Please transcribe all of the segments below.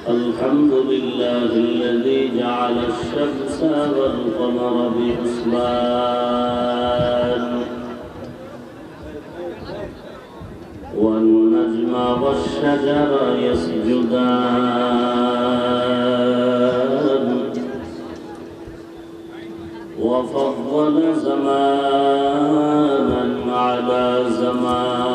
الحمد لله الذي جعل الشمس والقمر بحسبان والنجم والشجر يسجدان وفضل زمانا على زمان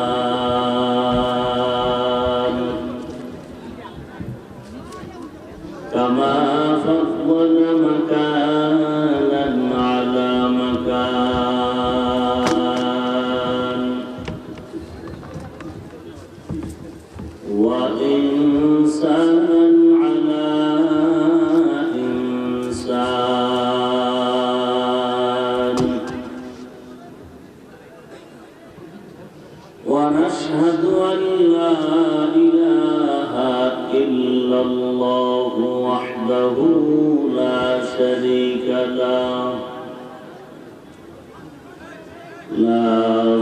كما فضل مكانا على مكان وإنسانا على إنسان ونشهد أن لا إله إلا الله وحده لا شريك له لا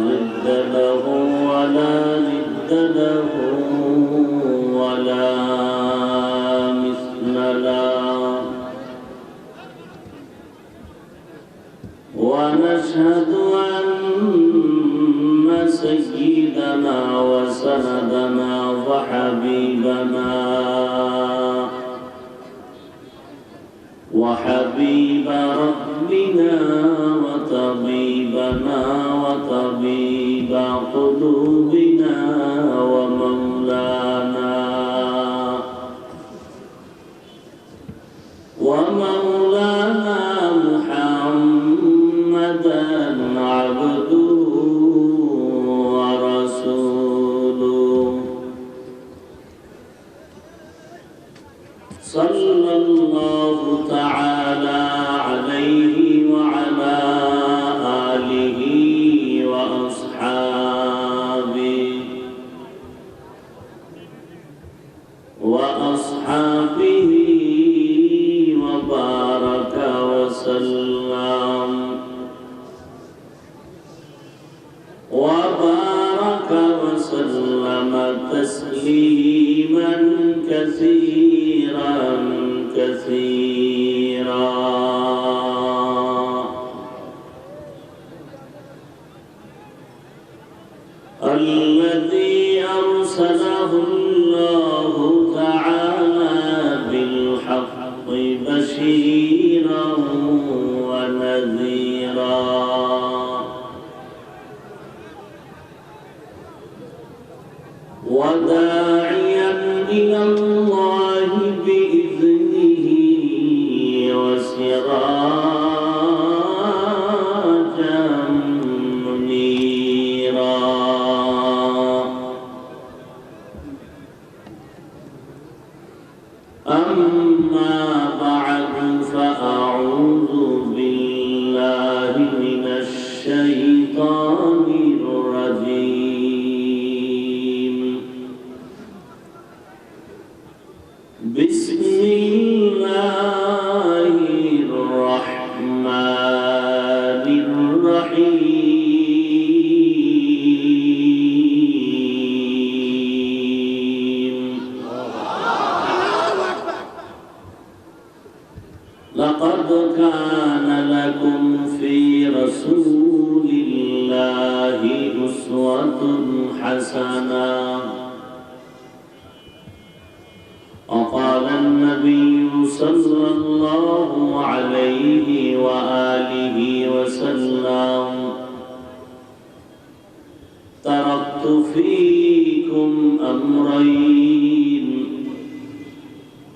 ضد له ولا ند له ولا مثل له ونشهد أن سيدنا وسندنا وحبيب ربنا وطبيبنا وطبيب قلوبنا ومولانا محمدا عبده ورسوله صلى الله تعالى عليه وعلى آله وأصحابه وبارك وسلم تسليما كثيرا الذي أرسله الله تعالى بالحق بشيرا ونذيرا وداعيا إلى الله بإذنه وسراجا منيرا أما بعد فأعوذ بالله من الشيطان الرجيم بسم الله الرحمن الرحيم لقد كان لكم في رسول الله أسوة حسنة وقال النبي صلى الله عليه وآله وسلم تركت فيكم أمرين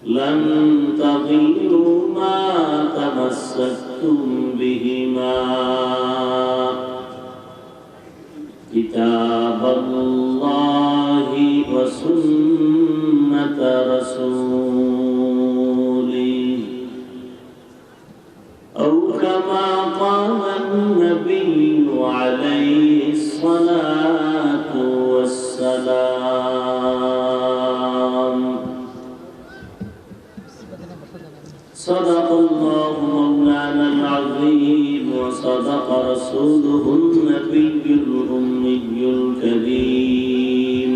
لن تضلوا ما تمسكتم بهما كتاب الله وسنة رسوله أو كما قال النبي عليه الصلاة والسلام صدق الله مولانا العظيم وصدق رسوله النبي الأمي الكريم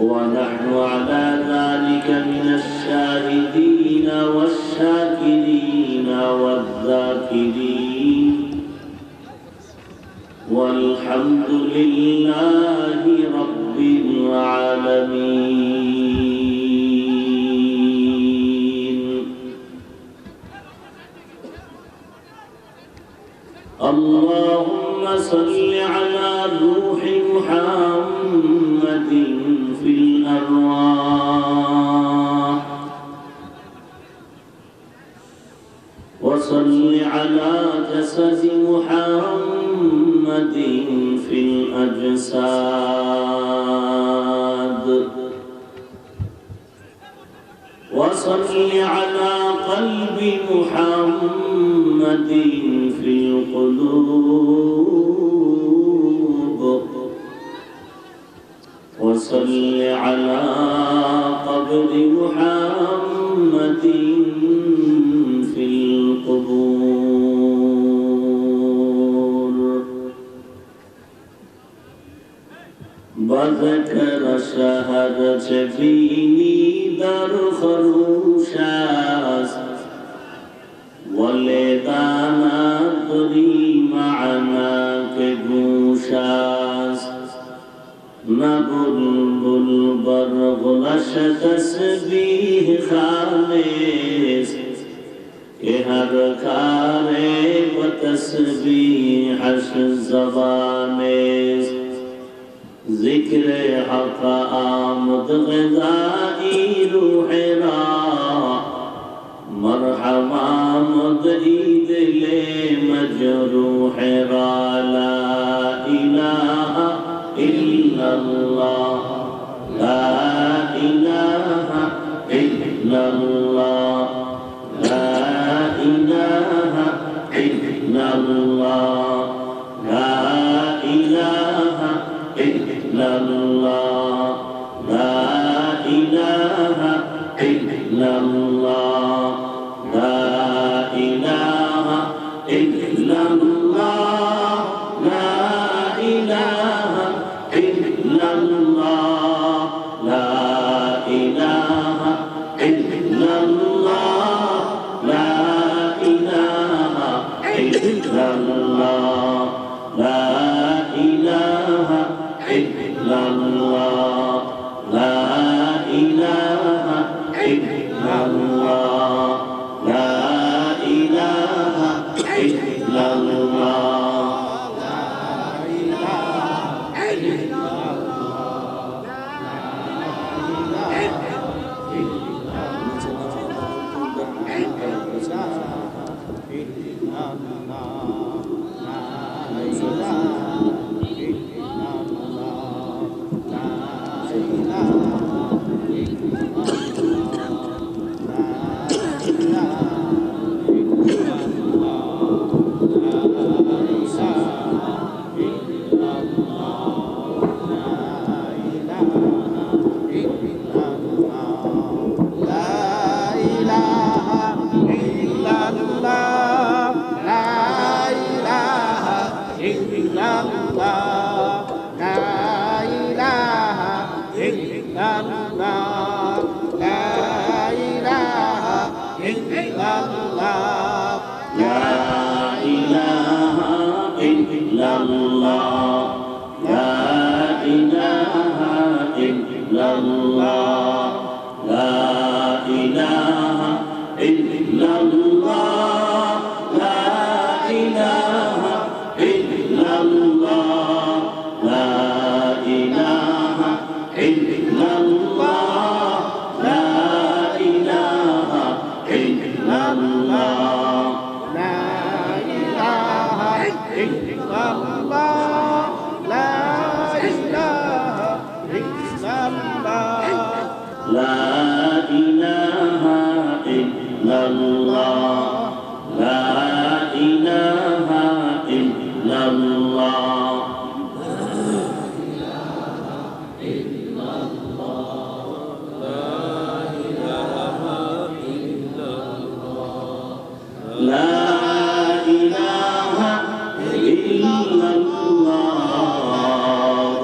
ونحن على ذلك من الشاهدين والشاكرين والذاكرين والحمد لله رب العالمين. اللهم صل على روح محمد في الأرواح وصل على جسد محمد في الأجساد وصل على قلب محمد في القلوب وصل على قبر محمد في القبور بذكر شهر جبيني در خروشاس ولدانا دری معنا کے گوشاس نبلبل برغلش تسبیح خالص کہ ہر کارے بتسبیحش زبانیس ذکر حق آمد غذائی روح را مرحبا مدعی دل مجروح را لا الہ الا اللہ لا الہ الا اللہ لا الہ الا اللہ لا الہ الا اللہ لا الہ الا اللہ لا الہ الا اللہ لا الہ الا اللہ لا الہ الا اللہ لا الہ الا اللہ لا الہ الا اللہ لا الہ الا اللہ لا الہ الا اللہ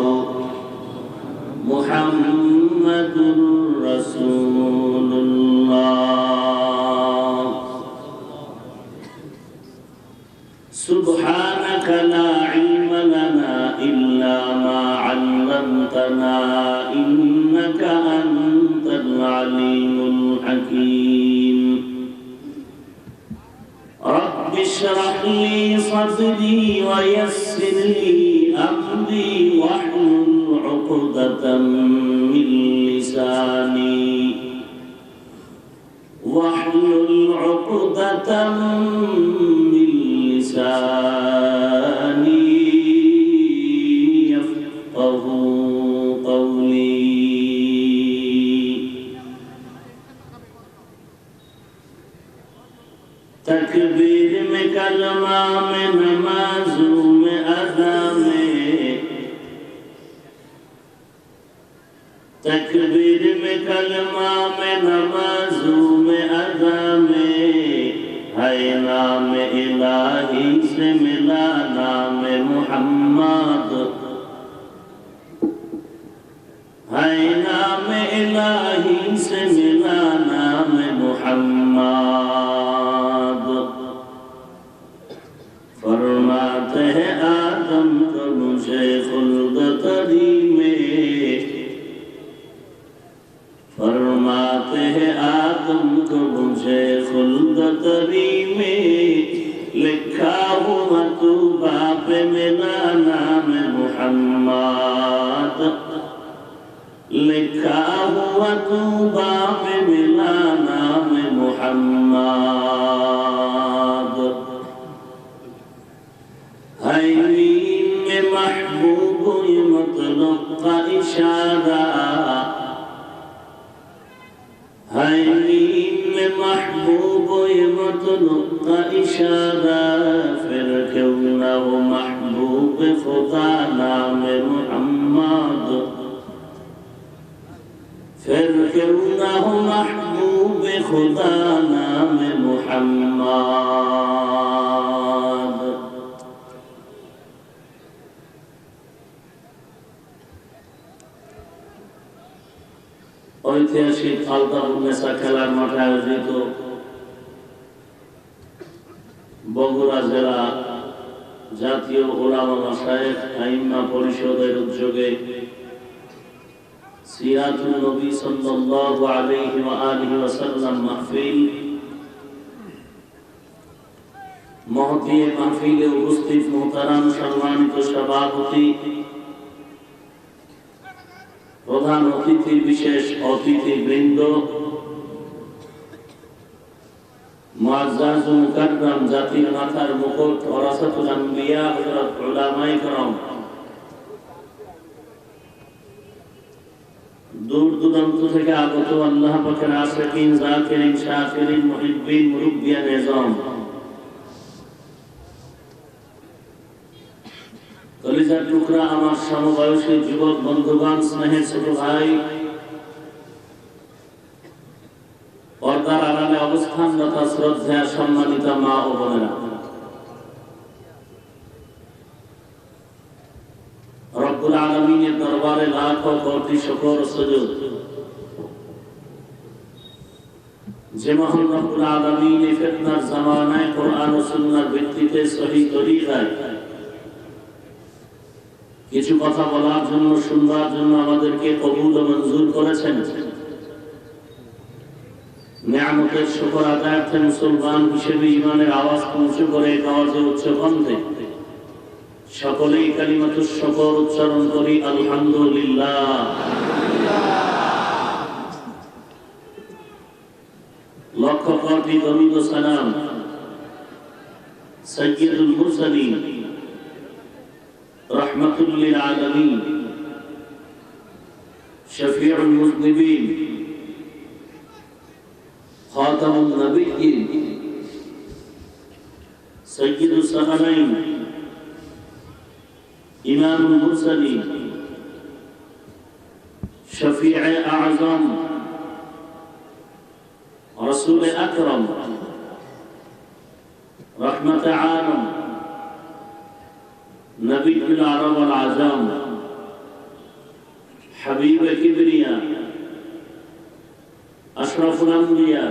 محمد मुहम्मदुर रसूलुल्लाह। सुब्हानक ला इल्म लना इल्ला मा अल्लमतना इन्नका अंतल अलीमुल हकीम। रब्बि इश्रह ली सदरी व यस्सिर ली अमरी वहलुल उक़दतम मिन लिसानी यफ़क़हू क़ौली। तकबीर में कलमा में नमाज़ों में अज़ा में, तकबीर में कलमा में नमाज़ों में अज़ा में, है नाम इलाही से मिला नाम मुहम्मद, है नाम इलाही से मिला नाम मुहम्मद। फरमाते हैं आदम को मुझे खुल्द तरी में, फरमाते हैं आदम को मुझे खुल्द तरी में, लिखा हुआ तू बाप मेरा नाम मुहम्मद, लिखा हुआ तू बाप मेरा नाम मुहम्मद। है मीम में महबूब ये मतलब का इशारा, है मीम में महबूब ये मतलब का इशारा, फिर क्यों न हो महबूब खुदा नाम मुहम्मद, फिर क्यों न हो महबूब खुदा नाम मुहम्मद। ঐতিহাসিক আলতাফুন্নেসা খেলার মাঠে আয়োজিত বগুড়া জেলা জাতীয় উলামা মাশায়েখ আইম্মা পরিষদের উদ্যোগে সিরাতুন নবী সাল্লাল্লাহু আলাইহি ওয়া আলিহি ওয়াসাল্লাম মাহফিল, মহতী মাহফিলে উপস্থিত মুহতারাম সম্মানিত সভাপতি, প্রধান অতিথি, বিশেষ অতিথিবৃন্দ, মুআজ্জাজ মুকাররম, জাতির মাথার মুকুট, ওয়ারাসাতুল আম্বিয়া, হযরত উলামায়ে কেরাম, দূর দূরান্ত থেকে আগত আল্লাহ পাকের আশিকিন, যাকিরিন, শাকিরিন, মুহিব্বিন, মুরব্বিয়ান এজম, কলিজার টুকরা আমার সমবয়সী যুবক বন্ধুগণ, স্নেহের ছোট ভাই, পর্দার আড়ালে অবস্থানরত শ্রদ্ধা সম্মানিত মা ও বোনেরা, রব্বুল আলামিনের দরবারে লাখো কোটি শুকর ও সুজুদ। যে মহান রব্বুল আলামিন এই ফিতনার জামানায় কোরআন ও সুন্নাহর ভিত্তিতে সহিহ তরিকায় কিছু কথা বলার জন্য, শুনবার জন্য আমাদেরকে কবুল ও মঞ্জুর করেছেন। নিয়ামতের শুকর আদায়ার্থে মুসলমান হিসেবে ঈমানের আওয়াজ উঁচু করে আওয়াজে উচ্চ কণ্ঠে সকলেই কালিমাতুশ শুকর উচ্চারণ করি, আলহামদুলিল্লাহ। লক্ষ কোটি দরুদ ও সালাম সাইয়্যিদুল মুরসালিন রাহমাতুল লিল আলামিন শফিউল মুযনিবিন খাতামুন নবিয়্যিন সাইয়্যিদুস সাহালাইন ইমামুল মুরসালিন শফিয়ে আযম রাসূল আকরাম রহমত আলম নবীউল আরব ওয়াল আজম হাবিব কিবরিয়া আশরাফুল আম্বিয়া,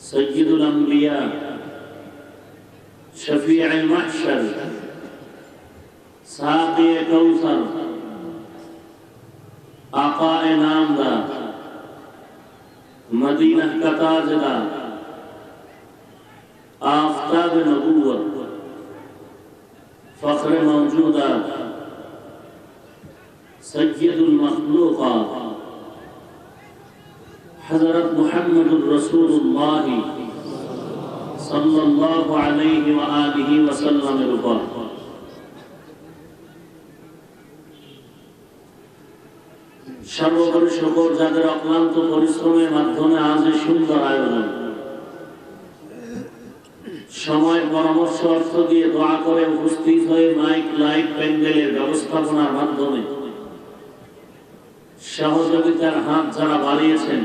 সাইয়্যিদুল আম্বিয়া, শফিউল মাহশর, সাকিয়ে কাউসার, আকায়ে নামদার, মদিনা का ताजदार, आफताब नबूवत, फख्र मौजूदात, सय्यदुल मखलूकात, हज़रत मुहम्मदुर रसूलुल्लाह सल्लल्लाहु अलैहि व आलिहि वसल्लमेर উপর সর্বোপরি শুকর যাদের অক্লান্ত পরিশ্রমের মাধ্যমে আজ এই সুন্দর আয়োজন, সময় পরামর্শ অর্থ দিয়ে দোয়া করে উপস্থিত হয়ে মাইক লাইট প্যান্ডেলের ব্যবস্থাপনার মাধ্যমে সহযোগিতার হাত যারা বাড়িয়েছেন,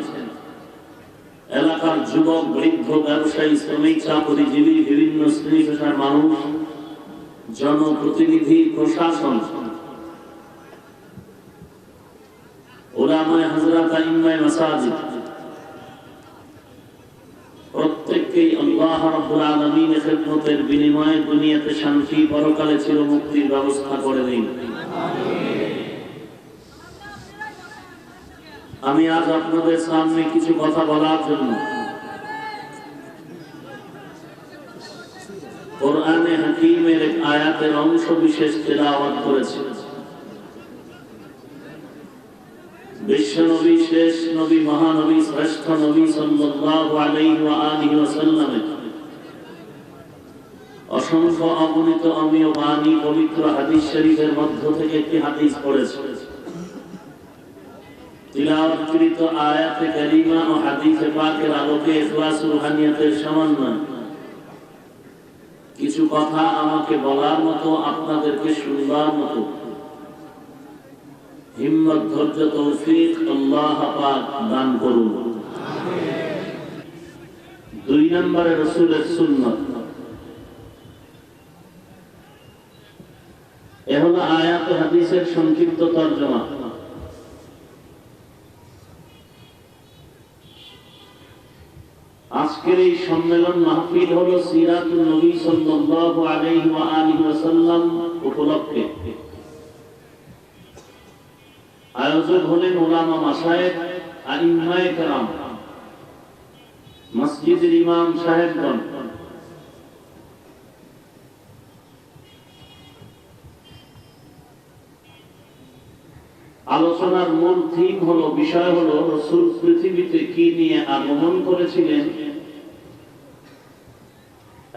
এলাকার যুবক, বৃদ্ধ, ব্যবসায়ী, শ্রমিক, চাকরিজীবী, বিভিন্ন শ্রেণী পেশার মানুষ, জনপ্রতিনিধি, প্রশাসন, উলামায়ে হযরত, আইম্মায়ে মাসাজিদ, প্রত্যেককেই আল্লাহ রাব্বুল আলামিনের খিদমতের বিনিময়ে দুনিয়াতে শান্তি, পরকালে চিরমুক্তির ব্যবস্থা করে দিন। আমি আজ আপনাদের সামনে কিছু কথা বলার জন্য কোরআনে হাকীমের এক আয়াতের অংশ বিশেষ তেলাওয়াত করেছি। বিশ্বনবী, শেষ নবী, মহানবী, শ্রেষ্ঠ নবী সাল্লাল্লাহু আলাইহি ওয়া আলিহি ওয়াসাল্লামের অসংখ্য অগণিত অমীয় বাণী, পবিত্র হাদিস শরীফের মধ্য থেকে একটি হাদিস পড়েছে। তিলাওয়াতকৃত আয়াতে কারিমা ও হাদিসে পাকের আলোকে ইখলাস রুহানিয়াতের সমন্বয় কিছু কথা আমাকে বলার মতো, আপনাদেরকে শুনবার মতো হিম্মত, ধৈর্য, তৌফিক আল্লাহ পাক দান করুন। দুই নম্বরে রাসূলের সুন্নাত। এ হলো আয়াত ও হাদিসের সংক্ষিপ্ত তরজমা। আজকের এই সম্মেলন মাহফিল হলো সিরাতুন নবী সাল্লাল্লাহু আলাইহি ওয়া আলিহি ওয়াসাল্লাম উপলক্ষে। আয়োজক হলেন উলামা, মাশায়েখ, আইম্মায়ে কেরাম, মসজিদের ইমাম সাহেবগণ। আলোচনার মূল থিম হলো, বিষয় হলো রাসূল পৃথিবীতে কি নিয়ে আগমন করেছিলেন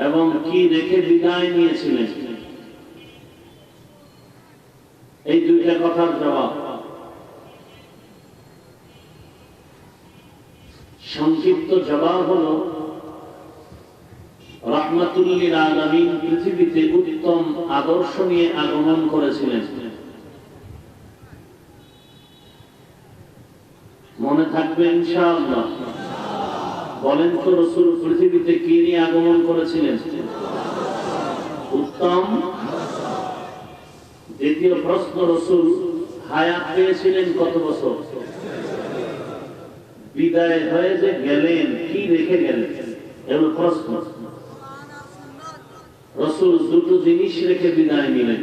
এবং কি রেখে বিদায় নিয়েছিলেন। এই দুইটা কথার জবাব। সংক্ষিপ্ত জবাব হলো, রাহমাতুল লিল আলামিন পৃথিবীতে উত্তম আদর্শ নিয়ে আগমন করেছিলেন। মনে থাকবে ইনশাআল্লাহ। বলেন তো, রাসূল পৃথিবীতে কি নিয়ে আগমন করেছিলেন? উত্তম। দ্বিতীয় প্রশ্ন, রাসূল হায়াত পেয়েছিলেন কত বছর? বিদায় হয়ে যে গেলেন, কি রেখে গেলেন? এগুলো প্রশ্ন। রাসূল দুটো জিনিস রেখে বিদায় নিলেন।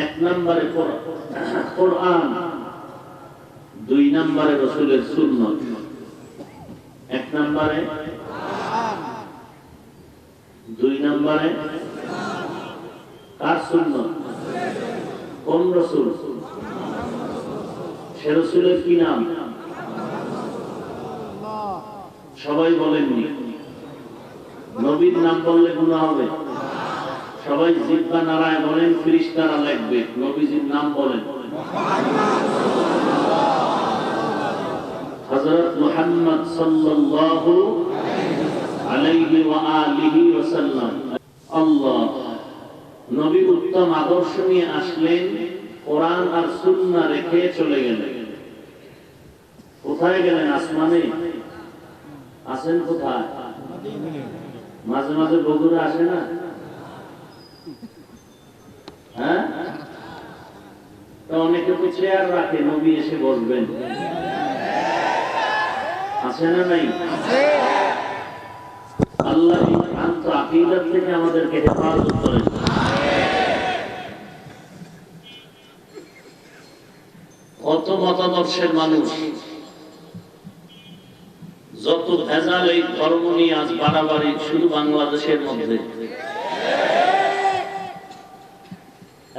এক নম্বরে কোরআন, দুই নম্বরে রাসূলের সুন্নাত। এক নম্বরে, দুই নম্বরে কার সুন্নাত? কোন রাসূল? সে রাসূলের কি নাম? সবাই বলেননি। নবীর নাম বললে গুনাহ হবে। সবাই জিহ্বা নাড়ায় বলেন, ফেরেশতারা লিখবে। নবীজির নাম বলেন, হযরত মুহাম্মদ সাল্লাল্লাহু আলাইহি ওয়া আলিহি ওয়াসাল্লাম। আল্লাহ নবী উত্তম আদর্শ নিয়ে আসলেন, কোরআন আর সুন্নাহ রেখে চলে গেলেন। কোথায় গেলেন? আসমানে। আসেন কোথায়? মাঝে মাঝে বগুড়া আসে না? হ্যাঁ, তো অনেকে তো চেয়ার রাখে, নবী এসে বসবেন। আছে না নাই? আল্লাহ এই ভ্রান্ত আকীদা থেকে আমাদেরকে হেফাজত করেন। কত মতাদর্শের মানুষ, যত ভেজাল এই ধর্ম নিয়ে আজ বাড়াবাড়ি শুধু বাংলাদেশের মধ্যে।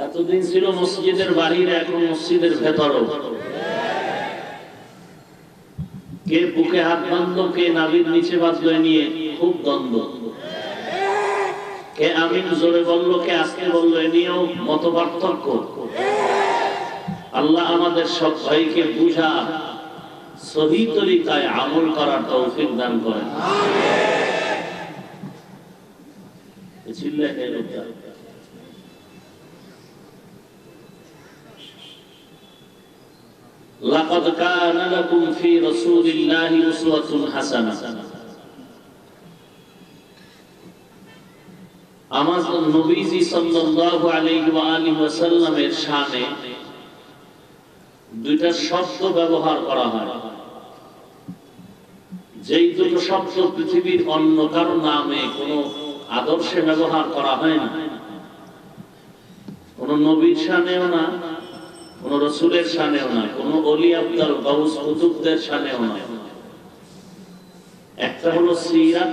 এতদিন ছিল মসজিদের বাহিরে, এখন মসজিদের ভেতরও। কে বুকে হাত বাঁধলো, কে নাভির নিচে বাঁধলো, নিয়ে খুব দ্বন্দ্ব। কে আমিন জোরে বললো, কে আস্তে বললো, এ নিয়েও মত পার্থক্য। আল্লাহ আমাদের সব ভাইকে বুঝা সহি তরিকায় আমল করার তৌফিক দান করেন। লাকাদ কানা লাকুম ফি রাসূলিল্লাহি উসওয়াতুন হাসানাহ। আমাদের নবীজি সাল্লাল্লাহু আলাইহি ওয়া আলিহি ওয়াসাল্লামের শানে দুইটা শব্দ ব্যবহার করা হয়, যেই দুটো শব্দ পৃথিবীর অন্য কারো নামে কোন আদর্শে ব্যবহার করা হয় না, কোন নবীর শানেও না, কোন রসুলের শানেও না, কোন ওলি আব্দাল গাউস কুতুবদের শানেও না। একটা হলো সিরাত,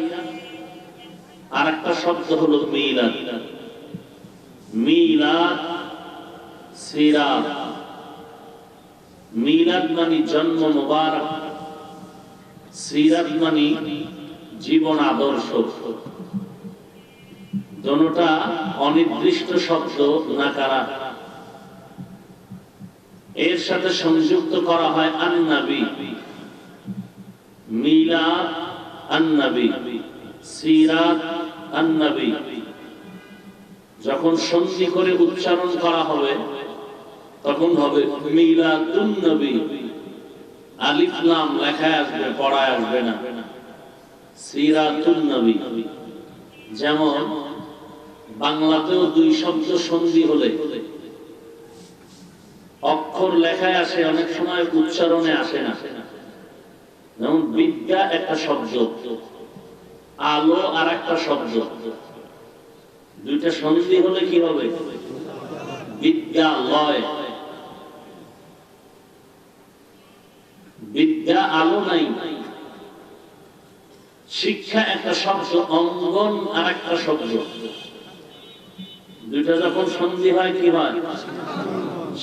আর একটা শব্দ হলো মিলাদ। মিলাদ, সিরাত। মিলাদ মানে জন্ম মুবারক, সিরাত মানে জীবন আদর্শ। দুটোটা অনির্দিষ্ট শব্দ, নাকারা। এর সাথে সংযুক্ত করা হয় আন-নবী। মিলাদ আন-নবী, সিরাত আন-নবী। যখন সন্ধি করে উচ্চারণ করা হবে তখন হবে মিলাদুন নবী। আলিফ লাম লেখা আসবে, পড়ায় আসবে না। সিরাতুন নবী। যেমন বাংলাতেও দুই শব্দ সন্ধি হলে অক্ষর লেখায় আসে, অনেক সময় উচ্চারণে আসে না। যেমন বিদ্যা একটা শব্দ, আলো আর একটা শব্দ, দুইটা সন্ধি হলে কি হবে? বিদ্যালয়। বিদ্যা আলো নাই। শিক্ষা একটা শব্দ, অঙ্গন আর একটা শব্দ, দুইটা যখন সন্ধি হয় কি হয়?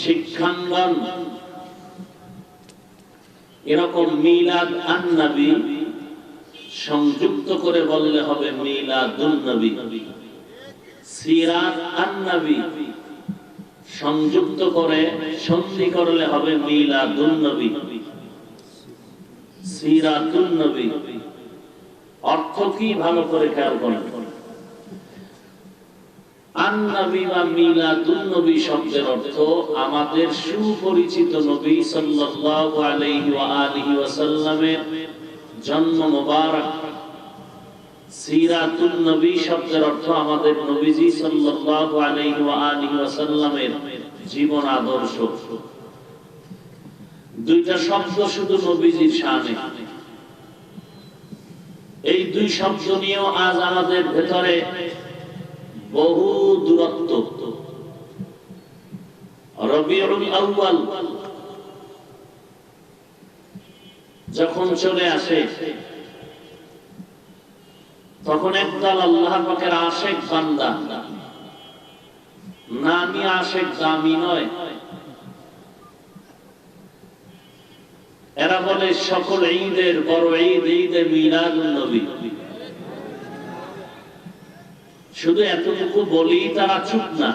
শিক্ষাঙ্গন। এরকম মিলাদ আন-নবী সংযুক্ত করে বললে হবে মিলাদুন নবী। সিরাত আন-নবী সংযুক্ত করে সন্ধি করলে হবে মিলাদুন নবী, সিরাতুন নবী। অর্থ কি ভালো করে খেয়াল করেন। আন-নবী বা মিলাদুন নবী শব্দের অর্থ আমাদের সুপরিচিত নবী সাল্লাল্লাহু আলাইহি ওয়া আলিহি ওয়াসাল্লামের জন্ম মুবারক। সিরাতুন নবী শব্দের অর্থ আমাদের নবীজি সাল্লাল্লাহু আলাইহি ওয়া আলিহি ওয়াসাল্লামের জীবন আদর্শ। দুইটা শব্দ শুধু নবীজির শানে। এই দুই শব্দ নিয়েও আজ আমাদের ভেতরে বহু দূরত্ব। রবিউল আউয়াল যখন চলে আসে তখন একদল আল্লাহ পাকের আশিক বান্দা, নামি আশিক দামি নয়, এরা বলে সকল ঈদের বড় ঈদ ঈদে মিলাদুন নবী। শুধু এতটুকু বলি তারা চুপ না,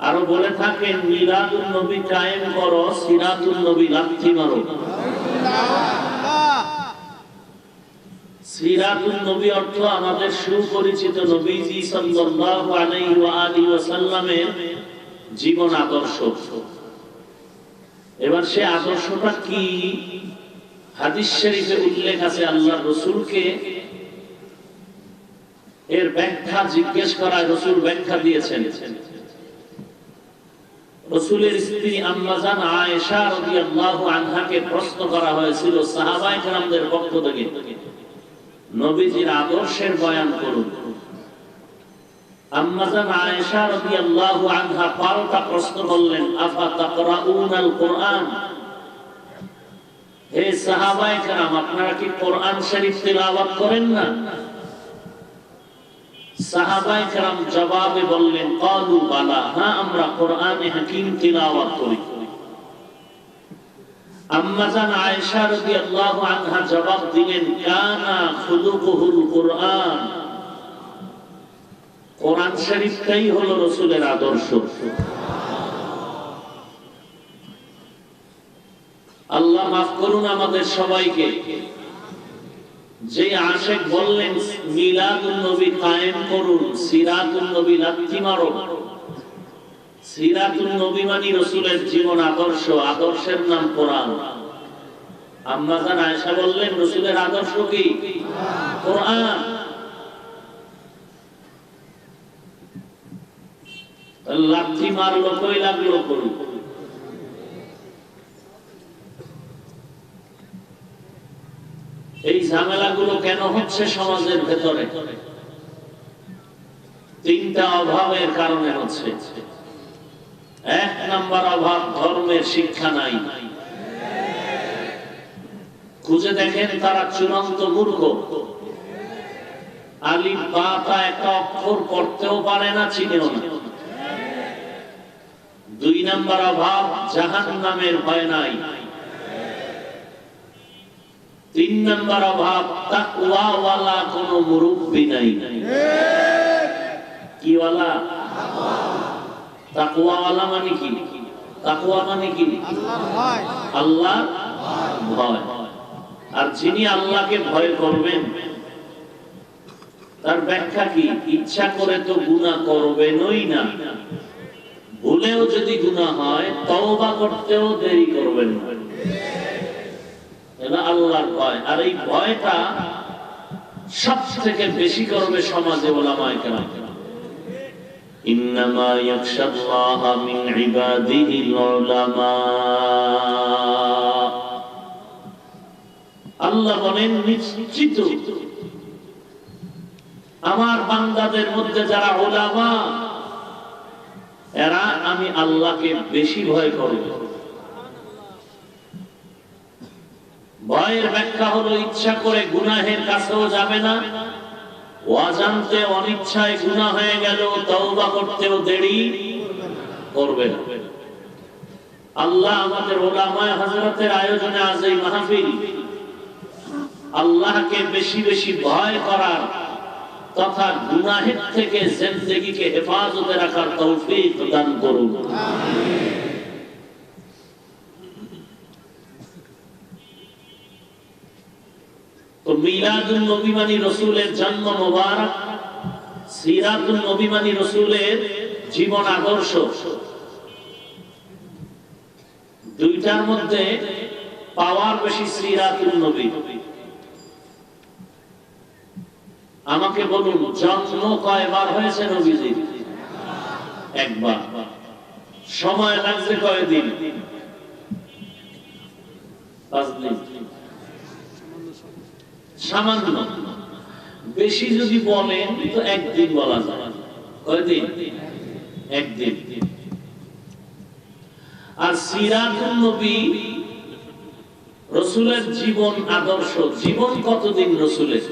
আরো বলে থাকেন মিলাদুন নবী কায়েম করো, সিরাতুন নবী লাথি মারো। সিরাতুন নবী অর্থ আমাদের সুপরিচিত নবীজি সাল্লাল্লাহু আলাইহি ওয়া আলিহি ওয়াসাল্লামের জীবন আদর্শ। এবার সে আদর্শটা কি? হাদিস শরীফে উল্লেখ আছে আল্লাহর রাসূলকে এর ব্যাখ্যা জিজ্ঞেস করা, রাসূল ব্যাখ্যা দিয়েছেন। রাসূলের স্ত্রী আম্মা জান আয়েশা রাদিয়াল্লাহু আনহাকে প্রশ্ন করা হয়েছিল সাহাবায়ে কেরামদের পক্ষ থেকে, নবীজির আদর্শের বয়ান করুন। আম্মা জান আয়েশা রাদিয়াল্লাহু আনহা পাল্টা প্রশ্ন করলেন, আফা তাকরাউনাল কুরআন, হে সাহাবায়ে কেরাম আপনারা কি কোরআন শরীফ তিলাওয়াত করেন না? সাহাবায়ে কেরাম জবাবে বললেন, ক্বালু বালা, হ্যাঁ আমরা কোরআনে হাকিম তিলাওয়াত করি। আম্মা জান আয়েশা রাদিয়াল্লাহু আনহা জবাব দিলেন, কানা খুলুকুহুল কুরআন, কোরআন শরীফটাই হলো রাসূলের আদর্শ। আল্লাহ মাফ করুন আমাদের সবাইকে। যে আশেক বললেন মিলাদুন নবী কায়েম করুন, সিরাতুন নবী লাথি মারো। সিরাতুন নবী মানে রাসূলের জীবন আদর্শ, আদর্শের নাম কোরআন। আম্মা জান আয়েশা বললেন রাসূলের আদর্শ কি? কোরআন। লাথি মারলো কই লাগলো কই? এই ঝামেলাগুলো কেন হচ্ছে সমাজের ভেতরে? তিনটা অভাবের কারণে হচ্ছে। এক নাম্বার অভাব, ধর্মের শিক্ষা নাই। খুঁজে দেখেন তারা চূড়ান্ত মূর্খ। আলিফ বা তা একটা অক্ষর পড়তেও পারে না, চিনেও না। দুই নাম্বার অভাব, জাহান্নামের ভয় নাই। তিন নাম্বার অভাব, তাকওয়াওয়ালা কোনো মুরব্বি নাই। কি ওয়ালা? তাকওয়াওয়ালা মানে কি? তাকওয়া মানে কি? আল্লাহ ভয়। আর যিনি আল্লাহকে ভয় করবেন তার ব্যাখ্যা কি? ইচ্ছা করে তো গুনাহ করবেনই না, ভুলেও যদি গুনাহ হয় তওবা করতেও দেরি করবেন না। এটা আল্লাহর ভয়। আর এই ভয়টা সবথেকে বেশি করবে সমাজে উলামায়ে কেরাম। ইন্নামা ইয়াখশাল্লাহা মিন ইবাদিহিল উলামা। আল্লাহ বলেন নিশ্চিত আমার বান্দাদের মধ্যে যারা উলামা, এরা আমি আল্লাহকে বেশি ভয় করবে। ভয়ের ব্যাখ্যা হলো ইচ্ছা করে গুনাহের কাছেও যাবে না, অজান্তে অনিচ্ছায় গুনাহ হয়ে গেল তওবা করতেও দেরি করবে না। আল্লাহ আমাদের উলামায়ে হযরতের আয়োজনে আজ এই মাহফিল আল্লাহকে বেশি বেশি ভয় করার তথা গুনাহের থেকে জিন্দেগিকে হেফাজতে রাখার তৌফিক দান করুন। আমিন। তো মিলাদুন নবী মানে রাসূলের জন্ম মোবারক, সিরাতুন নবী মানে রাসূলের জীবন আদর্শ। দুইটার মধ্যে পাওয়ার বেশি সিরাতুন নবী। আমাকে বলুন জন্ম কয়বার হয়েছে নবীজির? একবার। সময় লাগছে কয়দিন? 5 দিন। সামান্য। বেশি যদি বলেন তো একদিন বলা যায়। কয়দিন? একদিন। আর সিরাতুন নবী রাসূলের জীবন আদর্শ। জীবন কতদিন রাসূলের?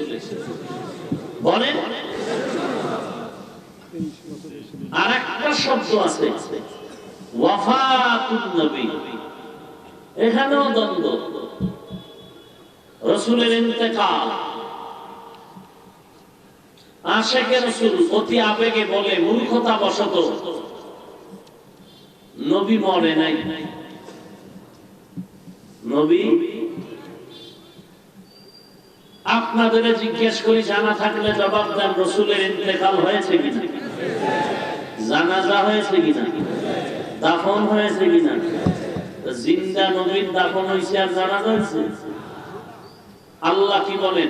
বলেন। আর একটা শব্দ আছে ওয়াফাতুন নবী, এখানেও দ্বন্দ্ব। রাসূলের ইন্তেকাল, আশিকে রাসূল অতি আবেগে বলে মূর্খতা বশত নবী মরে নাই। নবী আপনাদের জিজ্ঞেস করি, জানা থাকলে জবাব দেন, রাসূলের ইন্তেকাল হয়েছে কিনা? জানাজা হয়েছে কিনা? দাফন হয়েছে কিনা? জিন্দা নবীর দাফন হয়েছে আর জানাজা হয়েছে? আল্লাহ কি বলেন?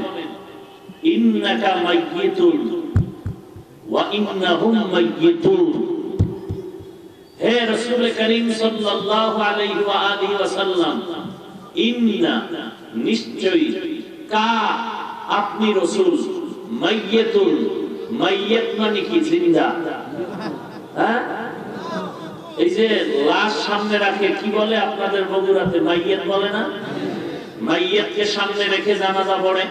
ইন্নাকা মাইয়িতুন ওয়া ইন্নাহুম মাইয়িতুন। হে রাসূল করিম সাল্লাল্লাহু আলাইহি ওয়া আলিহি ওয়াসাল্লাম, ইন্না নিশ্চয়ই কা আপনি রাসূল মাইয়াতুন, মাইয়াত মানে কি জিন্দা, হ্যাঁ এই যে লাশ সামনে রাখে কি বলে আপনাদের বগুড়াতে, মাইয়াত বলে না? মাইয়াতকে সামনে রেখে জানাজা পড়ে।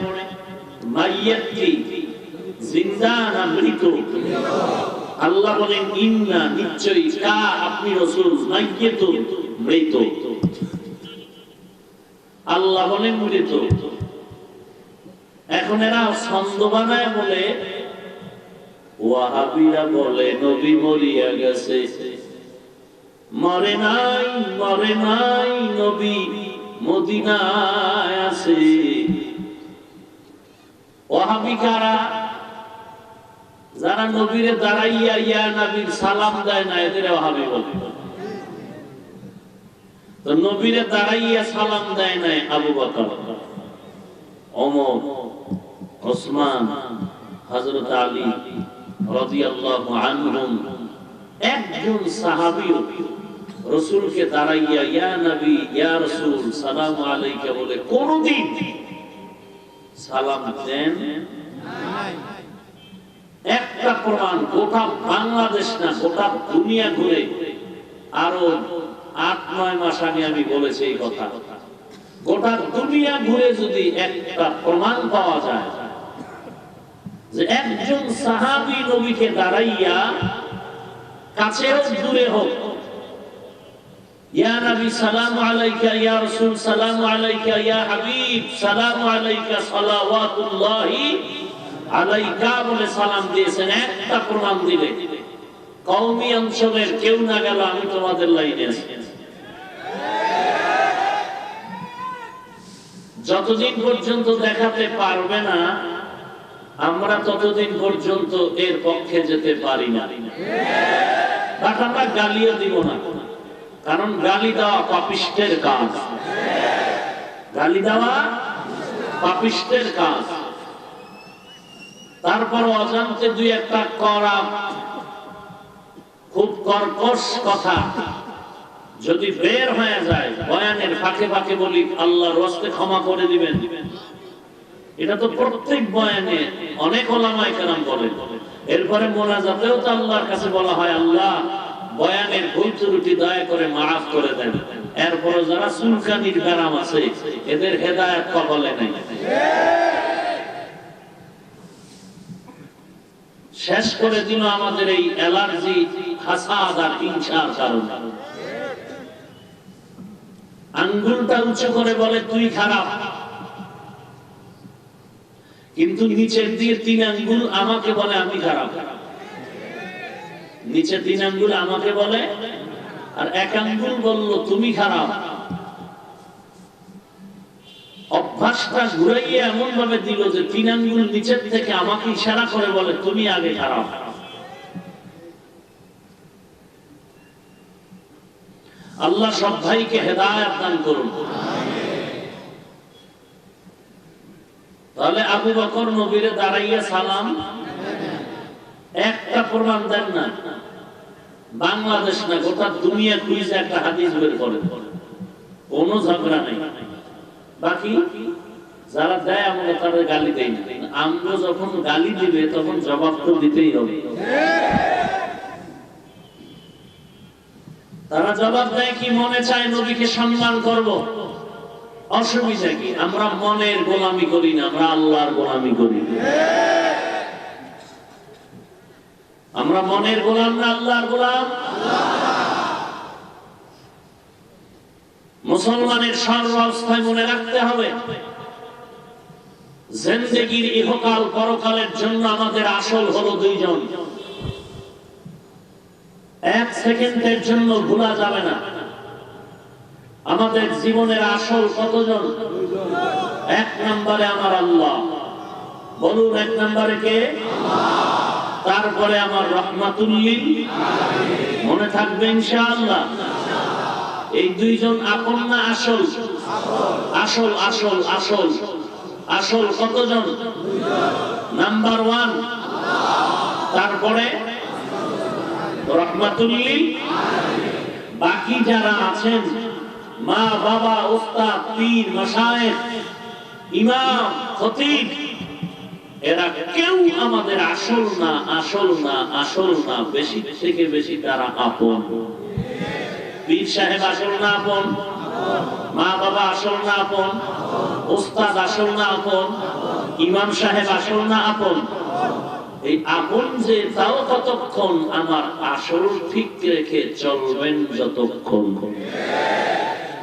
মাইয়াত কি জিন্দা না মৃত? আল্লাহ বলেন ইন্না নিশ্চয়ই কা আপনি রাসূল মাইয়াতুন মৃত। আল্লাহ বলেন মৃত। এখন এরা ছন্দ বানায় বলে, ওয়াহাবিরা বলে নবী মরিয়া গেছে। মরে নাই, মরে নাই, নবী মদিনায় আছে। ওয়াহাবি কারা? যারা নবীরে দাঁড়াইয়া ইয়া নবীর সালাম দেয় না, এদের ওয়াহাবি বলে। তো নবীরে দাঁড়াইয়া সালাম দেয় নাই আবু বকর, ওমর, ওসমান, হযরত আলী রাদিয়াল্লাহু আনহুম, একজন সাহাবীও রাসূলকে দাঁড়াইয়া ইয়া নবী ইয়া রাসূল সালাম আলাইকা বলে কোনদিন সালাম দেন নাই। একটা প্রমাণ গোটা বাংলাদেশ না গোটা দুনিয়া ঘুরে, আরো ৮-৯ মাস আগে আমি বলেছি এই কথা, গোটা দুনিয়া ঘুরে যদি একটা প্রমাণ পাওয়া যায় যে একজন সাহাবী নবীকে দাঁড়াইয়া কাছে হোক দূরে হোক ইয়া নবী সালাম আলাইকা, ইয়া রাসূল সালাম আলাইকা, ইয়া হাবিব সালাম আলাইকা, সালাওয়াতুল্লাহি আলাইকা বলে সালাম দিয়েছেন, একটা প্রমাণ দিলে কওমি অঞ্চলের কেউ না গেল আমি তোমাদের লাইনে আছি। যতদিন পর্যন্ত দেখাতে পারবে না আমরা ততদিন পর্যন্ত এর পক্ষে যেতে পারি না। বাট আমরা গালিও দিব না, কারণ গালি দেওয়া পাপিষ্টের কাজ। গালি দেওয়া পাপিষ্টের কাজ। তারপর অজান্তে দুই একটা করা খুব কর্কশ কথা যদি বের হয়ে যায়, বয়ানের ফাঁকে ফাঁকে বলি আল্লাহর ওয়াস্তে ক্ষমা করে দিবেন, এটা তো প্রত্যেক বয়ানে অনেক ওলামায়ে কেরাম বলেন। এরপরে মোনাজাতেও তো আল্লাহর কাছে বলা হয় আল্লাহ বয়ানের ভুল ত্রুটি দয়া করে মাফ করে দেন। এরপরে যারা চুলকানির ব্যারাম আছে এদের হেদায়েত কপালে নাই। শেষ করে দিল আমাদের এই অ্যালার্জি, হাসাদ আর হিংসার কারণে। আঙ্গুলটা উঁচু করে বলে তুই খারাপ, কিন্তু নিচের দিয়ে 3 আঙ্গুল আমাকে বলে আমি খারাপ। নিচে 3 আঙ্গুল আমাকে বলে আর 1 আঙ্গুল বলল তুমি খারাপ। অভ্যাসটা ঘুরাইয়ে এমন ভাবে দিল যে 3 আঙ্গুল নিচের থেকে আমাকে ইশারা করে বলে তুমি আগে খারাপ। আল্লাহ সব ভাইকে হেদায়েত দান করুন। তাহলে আবু বকর নবীরে দাঁড়াইয়া সালাম একটা প্রমাণ দেন না, বাংলাদেশ না গোটা দুনিয়া খুঁজে একটা হাদিস বের করে, কোনো ঝগড়া নেই। বাকি যারা দেয় আমরা তাদের গালি দেই না। আমরা যখন গালি দিবে তখন জবাব তো দিতেই হবে। তারা জবাব দেয় কি মনে চায় নবীকে সম্মান করব, অসুবিধা কি? আমরা মনের গোলামি করি না, আমরা আল্লাহর গোলামি করি। আমরা মনের গোলাম না আল্লাহর গোলাম। মুসলমানের সর্বাবস্থায় মনে রাখতে হবে জিন্দেগির ইহকাল পরকালের জন্য আমাদের আসল হলো 2 জন। 1 সেকেন্ডের জন্য ভুলা যাবে না আমাদের জীবনের আসল কতজন? 1 নম্বরে আমার আল্লাহ। বলুন 1 নম্বরে কে? তারপরে আমার রহমাতুল লিল আলামিন। মনে থাকবে ইনশাআল্লাহ। এই 2 জন আপন না আসল? আসল আসল আসল আসল কতজন? 2 জন। নাম্বার 1 আল্লাহ, তারপরে রহমাতুল লিল আলামিন। বাকি যারা আছেন মা বাবা ওস্তাদ পীর মাশায়েখ ইমাম খতিব এরা কেউ আমাদের আসল না আসল না আসল না, বেশি থেকে বেশি তারা আপন। পীর সাহেব আসল না আপন, মা বাবা আসল না আপন, ওস্তাদ আসল না আপন, ইমাম সাহেব আসল না আপন। এই আপন যে তাও ততক্ষণ আমার আসল ঠিক রেখে চলবেন যতক্ষণ।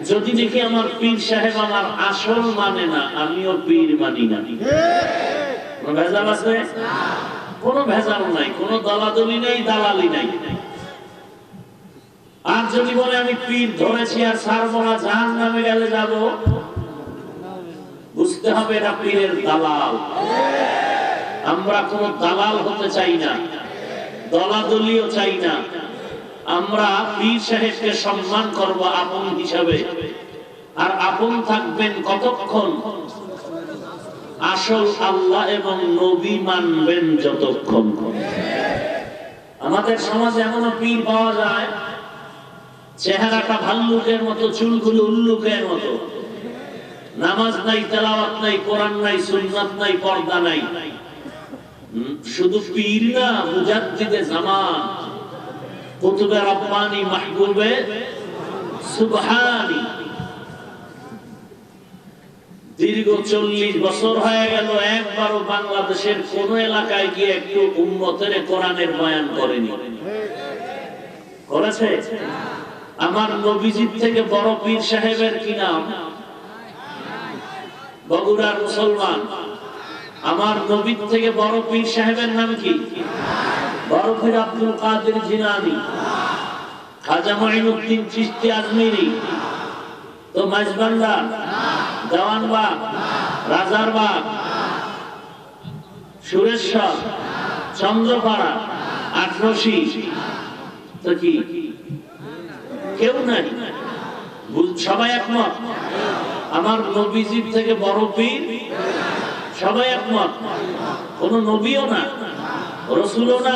যদি দেখি আমার পীর সাহেব আমার আসল মানে না, আমিও পীর মানি না, কোনো ভেজাল আছে? কোনো ভেজাল নাই, কোনো দলাদলি নেই, দালালি নাই। আর যদি বলে আমি পীর ধরেছি আর ছাড়বো না, জাহান্নামে গেলে যাব, বুঝতে হবে এটা পীরের দালাল। আমরা কোন দালাল হতে চাই না, দলাদলিও চাই না। আমরা পীর সাহেবকে সম্মান করব আপন হিসাবে। আর আপন থাকবেন কতক্ষণ? আসল আল্লাহ এবং নবী মানবেন যতক্ষণ। আমাদের সমাজে এমনও পীর পাওয়া যায় চেহারাটা ভাল্লুকের মতো, চুলগুলো উল্লুকের মতো, নামাজ নাই, তেলাওয়াত নাই, কোরআন নাই, সুন্নাত নাই, পর্দা নাই। শুধু পীর না, মুজাদ্দিদে জামান, কুতুবে রব্বানি, মাহবুবে সুবহানি। দীর্ঘ 40 বছর হয়ে গেল, একবারও বাংলাদেশের কোন এলাকায় গিয়ে একটু উম্মতের কোরআনের বয়ান করেনি। করেছে? আমার নবীজির থেকে বড় পীর সাহেবের কি নাম? বগুড়ার মুসলমান। আমার নবীর থেকে বড় পীর সাহেবের নাম কি? বড় পীর আব্দুল কাদের জিলানী, খাজা মাইনুদ্দিন চিশতি আজমিরি। তো মাঝবান্ডার, দেওয়ানবাগ, রাজারবাগ, সুরেশ্বর, চন্দ্রপাড়া, আটরশি, তো কি কেউ নাই? সবাই একমত আমার নবীজির থেকে বড় পীর? সবাই একমত। কোন নবীও না, রাসূলও না।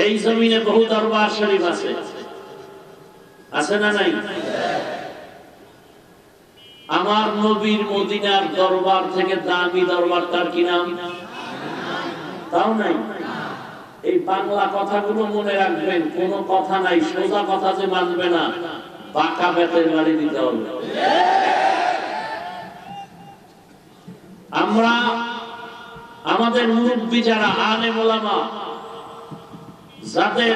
এই জমিনে বহু দরবার শরীফ আছে, আছে না নাই? আমার নবীর মদিনার দরবার থেকে দামি দরবার তার কি নাম? তাও নাই। এই বাংলা কথাগুলো মনে রাখবেন, কোন কথা নাই, সোজা কথা যে মানবে না, বাঁকা বেতের বাড়ি দিতে হবে। আমরা আমাদের মুরব্বী যারা আলেম ওলামা, যাদের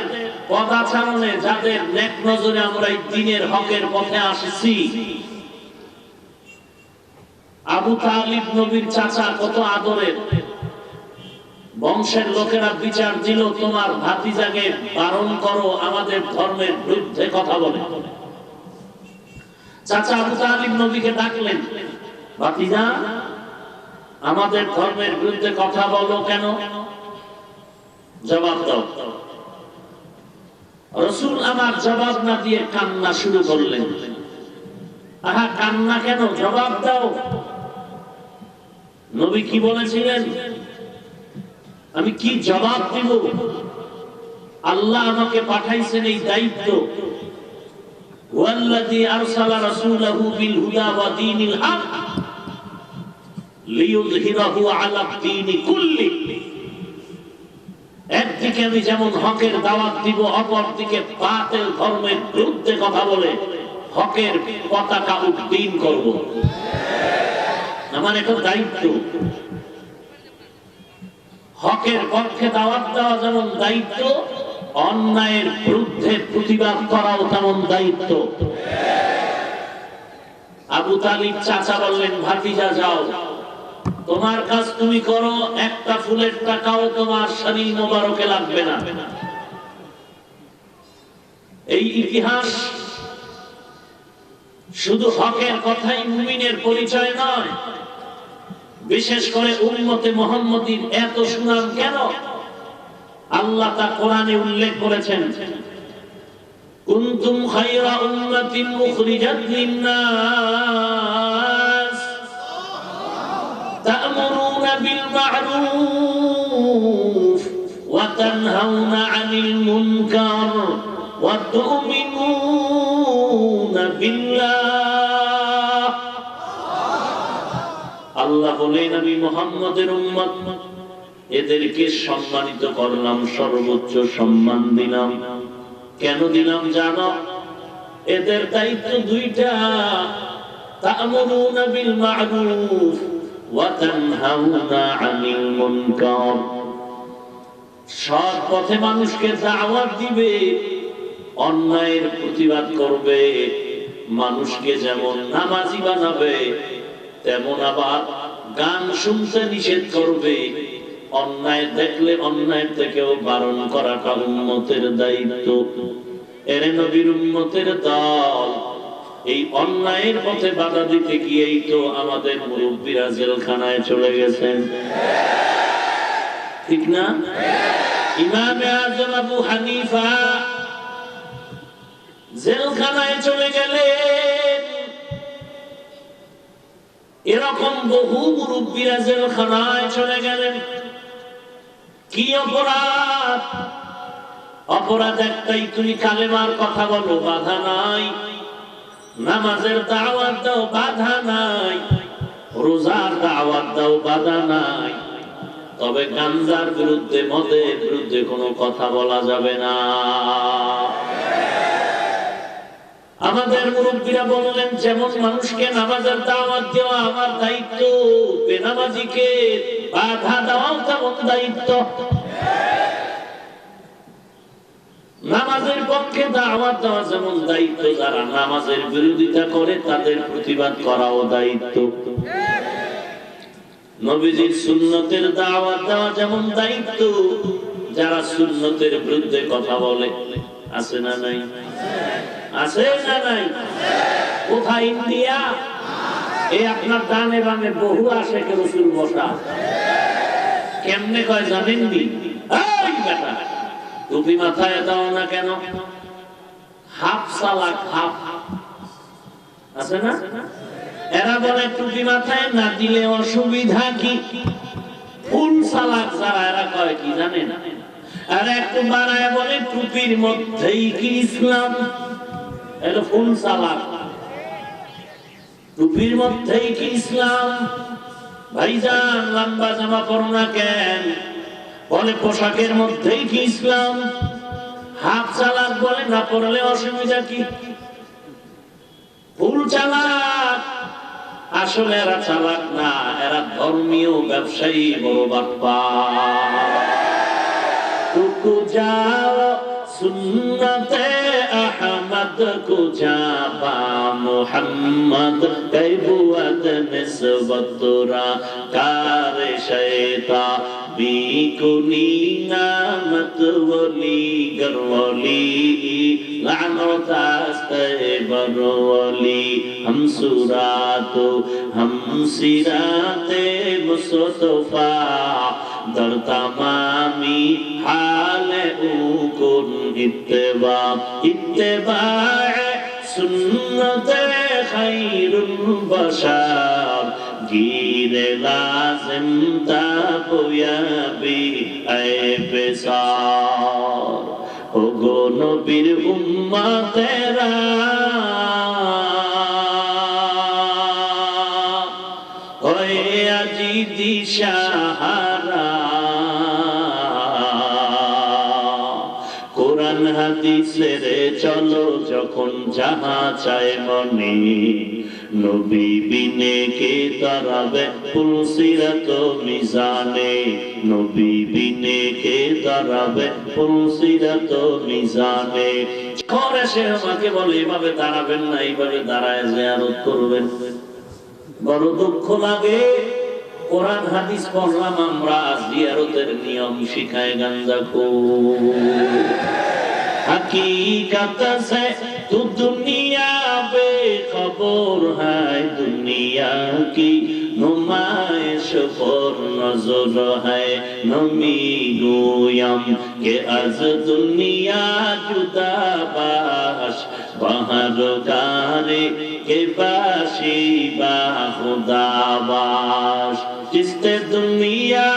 পদাচারণে, যাদের নেক নজরে আমরা এই দ্বীনের হকের পথে আসছি, আবু তালিব নবীর চাচা, কত আদরের। বংশের লোকেরা বিচার দিল, তোমার ভাতিজাকে বারণ করো আমাদের ধর্মের বিরুদ্ধে কথা বলে। চাচা আবু তালিব নবীকে ডাকলেন, ভাতিজা আমাদের ধর্মের বিরুদ্ধে কথা বলো কেন? জবাব দাও। রাসূল আমার জবাব না দিয়ে কান্না শুরু করলেন। আহা, কান্না কেন? জবাব দাও। নবী কি বলেছিলেন? আমি কি জবাব দিব? আল্লাহ আমাকে পাঠাইছেন এই দায়িত্ব। ওয়াল্লাযী আরসালা রাসূলাহু বিল হুদা ওয়া দীনিল হক লিইয়ুযহিরাহু আলা দ্বীনি কুল্লি। একদিকে আমি যেমন হকের দাওয়াত দিব, অপরদিকে বাতিল ধর্মের বিরুদ্ধে কথা বলে হকের পতাকা উড্ডীন করব। আমার একটা দায়িত্ব। হকের পক্ষে দাওয়াত দেওয়া যেমন দায়িত্ব, অন্যায়ের বিরুদ্ধে প্রতিবাদ করাও তেমন দায়িত্ব। আবু তালিব চাচা বললেন, ভাতিজা যাও, তোমার কাজ তুমি করো, একটা ফুলের টাকাও তোমার শরীর মোবারকে লাগবে না। এই ইতিহাস শুধু হকের কথাই মুমিনের পরিচয় নয়। বিশেষ করে উম্মতে মুহাম্মাদীর এত সুনাম কেন? আল্লাহ তা কোরআনে উল্লেখ করেছেন, কুনতুম খায়রা উম্মাতিন মুখরিজাত লিন-নাস তা'মুরুনা বিল মা'রুফ ওয়া তানহাউনা 'আনিল মুনকার ওয়া তুমিনুনা বিল্লাহ। আল্লাহ বলেন আমি মুহাম্মদের উম্মত, এদেরকে সম্মানিত করলাম, সর্বোচ্চ সম্মান দিলাম। কেন দিলাম জানো? এদের দায়িত্ব দুইটা, তা'মুরুনা বিল মা'রুফ ওয়া তানহাউনা আনিল মুনকার। সৎ পথে মানুষকে দাওয়াত দিবে, অন্যায়ের প্রতিবাদ করবে, মানুষকে যেমন নামাজি বানাবে তেমন আবার গান শুনতে নিষেধ করবে। অন্যায় দেখলে অন্যায় থেকেও বারণ করাটা উম্মতের দায়িত্ব। এরে নবীর উম্মতের দল, এই অন্যায়ের পথে বাধা দিতে গিয়েই তো আমাদের মুরব্বীরা জেলখানায় চলে গেছেন, ঠিক না? ইমামে আযম আবু হানিফা জেলখানায় চলে গেলেন। এরকম বহু মুরব্বীরা জেলখানায় চলে গেলেন। কি অপরাধ? অপরাধ একটাই, তুমি কালেমার কথা বলো, বাধা নাই। নামাজের দাওয়াত দাও, বাধা নাই। রোজার দাওয়াত দাও, বাধা নাই। তবে গাঞ্জার বিরুদ্ধে, মদের বিরুদ্ধে কোনো কথা বলা যাবে না। আমাদের মুরব্বীরা বললেন, যেমন মানুষকে নামাজের দাওয়াত দেওয়া আমার দায়িত্ব, বেনামাজিকে বাধা দেওয়াও তেমন দায়িত্ব। নামাজের পক্ষে দাওয়াত দেওয়া যেমন দায়িত্ব, যারা নামাজের বিরোধিতা করে তাদের প্রতিবাদ করাও দায়িত্ব। নবীজির সুন্নতের দাওয়াত দেওয়া যেমন দায়িত্ব, যারা সুন্নতের বিরুদ্ধে কথা বলে, আছে না নাই? আছে না নাই? কোথায়? ইন্ডিয়া। এই আপনার ডানে বামে বহু আশেকে রাসূল বসা। কেমনে কয় জানেন নি? এই বেটা, টুপি মাথায় দাও না কেন? হাফ সালাক, হাফ আছে না? এরা বলে টুপি মাথায় না দিলে অসুবিধা কি? ফুল সালাক যারা, এরা কয় কি জানেন? আর একটু বাড়ায় বলে টুপির মধ্যেই কি ইসলাম? এটা ফুল সালাক। টুপির মধ্যেই কি ইসলাম? ভাইজান লম্বা জামা পরো না কেন? বলে পোশাকের মধ্যেই কি ইসলাম? হাফ সালাক বলে না পড়লে অসুবিধা কি? ফুল চালাক। আসলে এরা চালাক না, এরা ধর্মীয় ব্যবসায়ী, বড় বাটপার। টুকু যাও সুন্নতে আহমদ কো জাবা মুহাম্মদ कै बुअद निस्बत रा कार शैता बीकुनी नामत वली गरवली लानत आस्ते बरवली हम सुरातो हम सिराते मुस्तफा दर तमामी हाल उकुन इत्तेबा इत्तेबा सुन्नत खैरुल बशर गिरे लाजिम ताबयाबी ऐ पेसार ओ गो नबीर उम्मतेरा ओए আজি দিশাহারা কোরআন হাদিসের চলো যখন যাহা চায় মনে নবী বিনে কে তারাবে পুলসিরাত মিজানে নবী বিনে কে তারাবে পুলসিরাত মিজানে করে সে আমাকে বলে এভাবে দাঁড়াবেন না, এইভাবে দাঁড়ায় জিয়ারত করবেন। বড় দুঃখ লাগে, কোরআন হাদিস পড়লাম আমরা, জিয়ারতের নিয়ম শিখায় গাঞ্জাখোর। हकीकत से तू दुनिया बेखबर है, दुनिया की नुमाइश पर नजर है। नमी गोयम के अज दुनिया जुदा बाश बाहर गारे के बाशी बा खुदा बाश जिसते दुनिया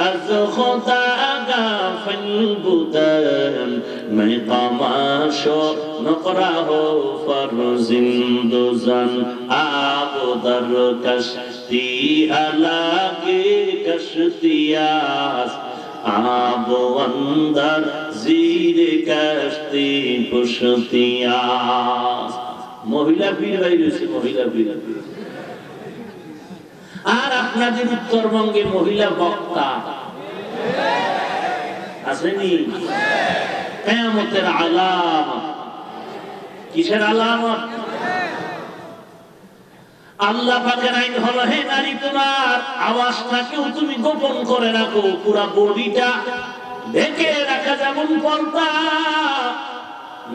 अज खुदा गाफिल बुदन मैं तमाशो नकरा हो फरजिंदुजन आब दर कश्ती हालाके कश्तियास आब अंदर जीरे कश्ती पुश्तियास মহিলা বীর বাইরেছে মহিলা বীর আর আপনাদের উত্তরবঙ্গে মহিলা বক্তা আসেনি কিয়ামতের আলামত কিসের আলামত আল্লাহ পাকের আইন হলো হে নারী তোমার আওয়াজটাকেও তুমি গোপন করে রাখো পুরো বডিটা ঢেকে রাখা যেমন পর্দা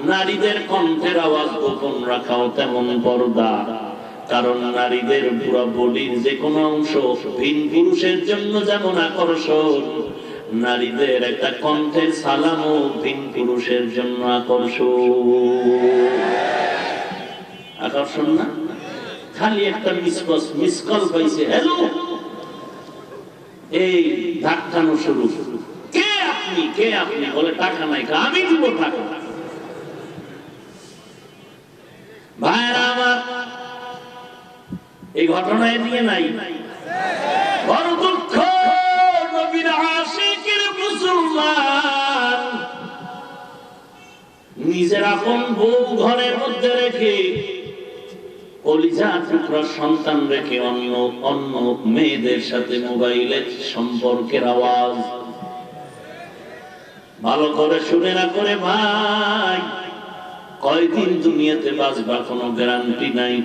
নারীদের কণ্ঠের আওয়াজ গোপন রাখাও তেমন পর্দা কারণ নারীদের পুরো বডির যে কোনো অংশ ভিন পুরুষের জন্য যেমন আকর্ষণ নারীদের একটা কণ্ঠের সালামও ভিন পুরুষের জন্য আকর্ষণ না খালি একটা মিস কল পাইছে হ্যালো এই ধাক্কানো শুরু কে আপনি বলে টাকা নাই আমি দিব টাকা ভাইরা আমার এই ঘটনায় নিয়ে নাই বড় দুঃখ নবীর আশিকের মুসলমান নিজের আপন বউ ঘরের মধ্যে রেখে কলিজা টুকরা সন্তান রেখে অন্য মেয়েদের সাথে মোবাইলে সম্পর্কের আওয়াজ ভালো করে শুনে না করে ভাই কয়দিন দুনিয়াতে বাঁচবা কোনো গ্যারান্টি নাই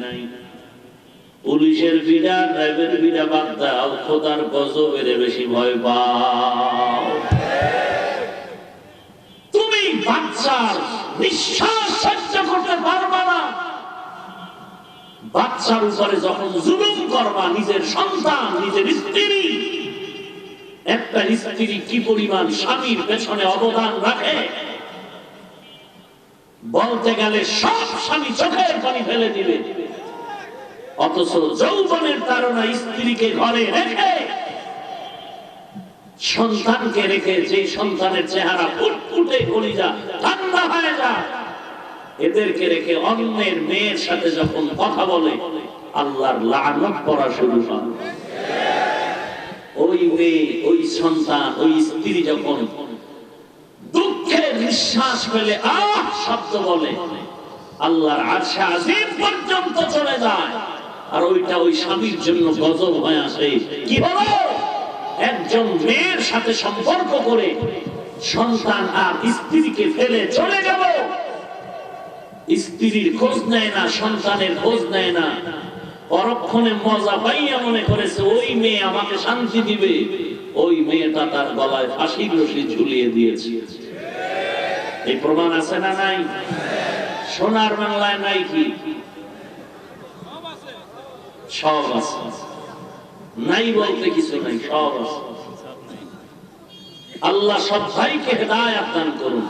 পুলিশের ভিড়া ড্রাইভের ভিড়া বাদ দাও খোদার গজবের বেশি ভয় পাও তুমি বাচ্চার নিঃশ্বাস সহ্য করতে পারবা না বাচ্চার উপরে যখন জুলুম করবা নিজের সন্তান নিজের স্ত্রী একটা স্ত্রী কি পরিমাণ স্বামীর পেছনে অবদান রাখে বলতে গেলে সব স্বামী চোখের পানি ফেলে দিবে অথচ যৌবনের তাড়না স্ত্রীকে ঘরে রেখে সন্তানকে রেখে যে সন্তানের চেহারা ফুটফুটে কলিজা ঠান্ডা হয়ে যায় এদেরকে রেখে অন্যের মেয়ের সাথে যখন কথা বলে আল্লাহর লানত পড়া শুরু হয় ওই মেয়ে ওই সন্তান ওই স্ত্রী যখন দুঃখের নিঃশ্বাস ফেলে আহ শব্দ বলে আল্লাহর আরশে আজিম পর্যন্ত চলে যায় আর ওইটা ওই স্বামীর জন্য গজব হয়ে আসে কি হলো একজন মেয়ের সাথে সম্পর্ক করে সন্তান আর স্ত্রীকে ফেলে চলে গেল স্ত্রীর খোঁজ নেয় না সন্তানের খোঁজ নেয় না পরক্ষণে মজা পাইয়া মনে করেছে ওই মেয়ে আমাকে শান্তি দিবে ওই মেয়েটা তার গলায় ফাঁসির রশি ঝুলিয়ে দিয়েছে এই প্রমাণ আছে না নাই সোনার বাংলায় নাই কি সব আছে নাই বলতে কিছু নাই সব আছে আল্লাহ সব ভাইকে হেদায়েত দান করুন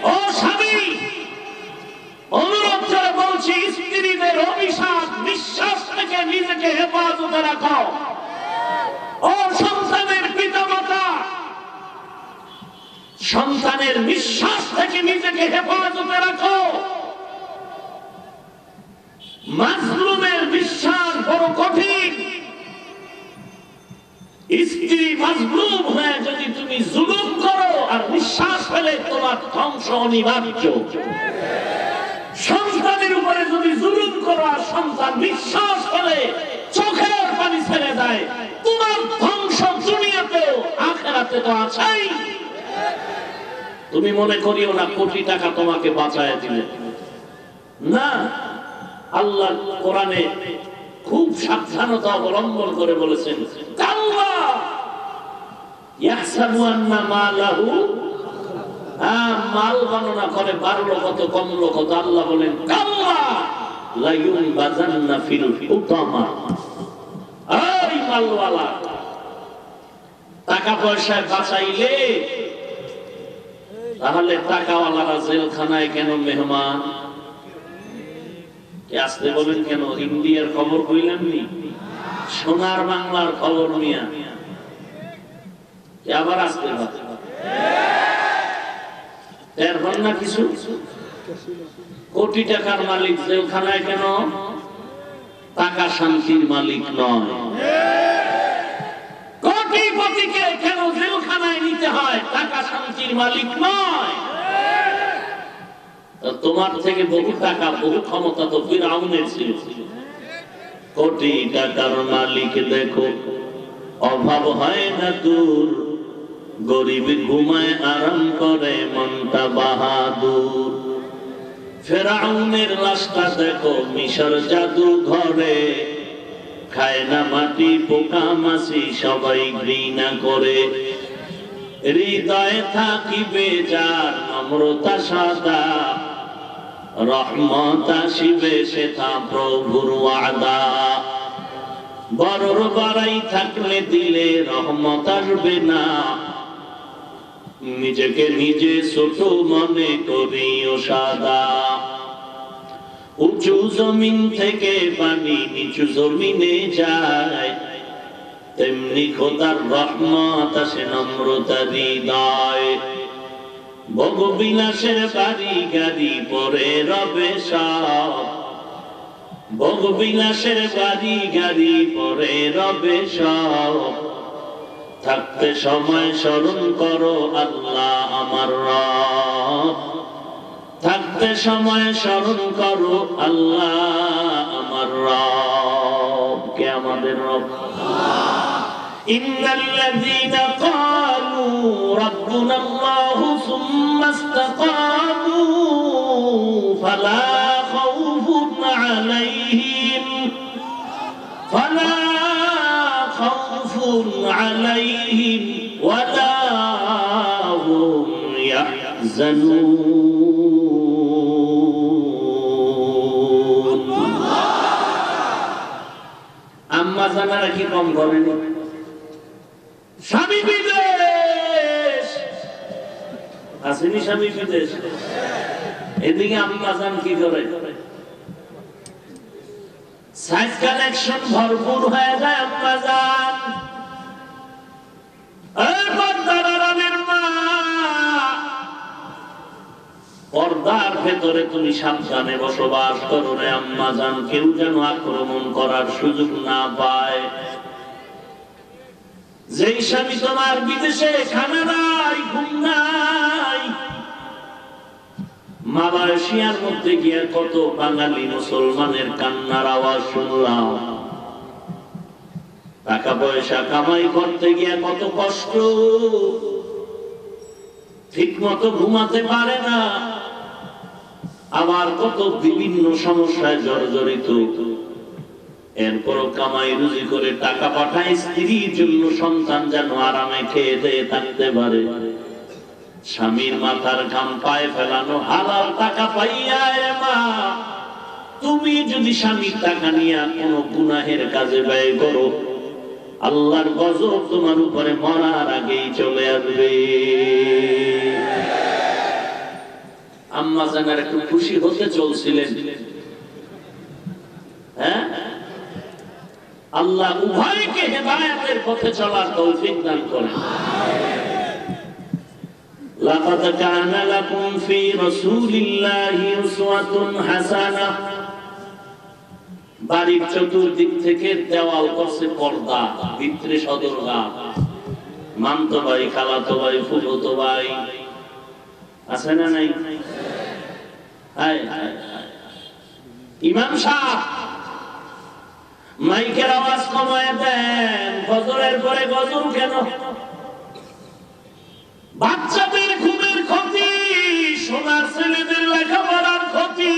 ও স্বামী অনুরোধ করে বলছি স্ত্রীদের অভিশাপ নিঃশ্বাস থেকে নিজেকে হেফাজতে রাখো ও সন্তানের পিতামাতা সন্তানের নিঃশ্বাস থেকে নিজেকে হেফাজতে রাখো মাজলুমের বিশ্বাস বড় কঠিন স্ত্রী মাজলুম হয়ে যদি তুমি জুলুম করো আর নিঃশ্বাস ফেলে তোমার ধ্বংস অনিবার্য সন্তানের উপরে যদি জুলুম করো আর সন্তান নিঃশ্বাস ফেলে চোখের পানি ছেড়ে দেয় তোমার ধ্বংস দুনিয়াতেও আখিরাতে তো আছেই তুমি মনে করিও না কোটি টাকা তোমাকে বাঁচায় দিলে না আল্লাহ কোরআনে খুব সাবধানতা অবলম্বন করে বলেছেন কাল্লা ইয়াহসাবু আন্না মালাহু মাল গণনা করে বাড়লো কত কমলো কত আল্লাহ বলেন কাল্লা লা ইউনবাযান্না ফিল হুতামা এই মালওয়ালা টাকা পয়সা বাঁচাইলে তাহলে টাকাওয়ালারা জেলখানায় কেন মেহমান আসতে বলেন কেন ইন্ডিয়ার খবর কইলেন নি সোনার বাংলার খবর নিয়া আবার আসতে পান না কিছু? কোটি টাকার মালিক জেলখানায় কেন? টাকা শান্তির মালিক নয়। কোটিপতিকে কেন জেলখানায় নিতে হয়? টাকা শান্তির মালিক নয়। তোমার থেকে বহু টাকা বহু ক্ষমতা তো ফিরআউনের ছিল। কোটি টাকার মালিক দেখো অভাব হয় না দূর, গরিব ঘুমায় আরাম করে মনটা বাহাদুর। ফিরআউনের লাশটা দেখো মিশর জাদু ঘরে, খায় না মাটি পোকা মাছি সবাই ঘৃণা করে। হৃদয়ে থাকিবে যার নম্রতা সাদা, রহমত আসিবে সেথা প্রভুর ওয়াদা। বড়র বাড়াই থাকলে দিলে রহমত আসবে না, নিজেকে নিজে ছোট মনে করিও সাদা। উঁচু জমিন থেকে পানি নিচু জমিনে যায়, তেমনি খোদার রহমত আসে নম্রতার হৃদয়। ভোগবিলাসের বাড়ি গাড়ি পরে রবে সব, ভোগবিলাসের বাড়ি গাড়ি পরে রবে সব। থাকতে সময় স্মরণ করো আল্লাহ আমার রব, থাকতে সময় স্মরণ করো আল্লাহ আমার রব। কে আমাদের রব? ইন্নাল্লাযীনা ক্বালু রাব্বুনাল্লাহু সুম্মা ইসতাকামু ফালা খাউফুন আলাইহিম عليهم ولا هم يحزنون। আম্মা জানারা কি কম করেন? স্বামী বিদেশ আসেনি, স্বামী বিদেশ, এদিকে আম্মা জান কি করে? সাইজ কালেকশন ভরপুর হয়ে যায় আম্মা জান। পর্দার ভেতরে তুমি সাবধানে বসবাস করো রে আম্মা জান, কেউ যেন আক্রমণ করার সুযোগ না পায়। যেই স্বামী তোমার বিদেশে খানা নাই ঘুম নাই, মালয়েশিয়ার মধ্যে গিয়ে কত বাঙালি মুসলমানের কান্নার আওয়াজ শুনলাম। টাকা পয়সা কামাই করতে গিয়ে কত কষ্ট, ঠিক মতো ঘুমাতে পারে না, আবার কত বিভিন্ন সমস্যায় জর্জরিত। এরপরও কামাই রুজি করে টাকা পাঠায় স্ত্রীর জন্য, সন্তান যেন আরামে খেয়ে দিয়ে থাকতে পারে। স্বামীর মাথার ঘাম পায়ে ফেলানো হালাল টাকা পাইয়া মা, তুমি যদি স্বামীর টাকা নিয়ে কোনো গুনাহের কাজে ব্যয় করো, আল্লাহর গজব তোমার উপরে মরার আগেই চলে আসবে। আম্মা জানার একটু খুশি হতে চলছিলেন, হ্যাঁ? আল্লাহ উভয়কে হেদায়েতের পথে চলার তৌফিক দান করেন। লাকাদ কানা লাকুম ফি রাসূলিল্লাহি উসওয়াতুন হাসানাহ। বাড়ির চতুর্দিক থেকে দেওয়াল করছে পর্দা, ভিতরে সদরঘাট, মামতো ভাই, খালাতো ভাই, ফুফাতো ভাই আছে না নাই? ইমাম সাহেব মাইকের আওয়াজ কমায় দেন, ফজরের পরে গজল কেন? বাচ্চাদের ঘুমের ক্ষতি, সোনার ছেলেদের লেখাপড়ার ক্ষতি,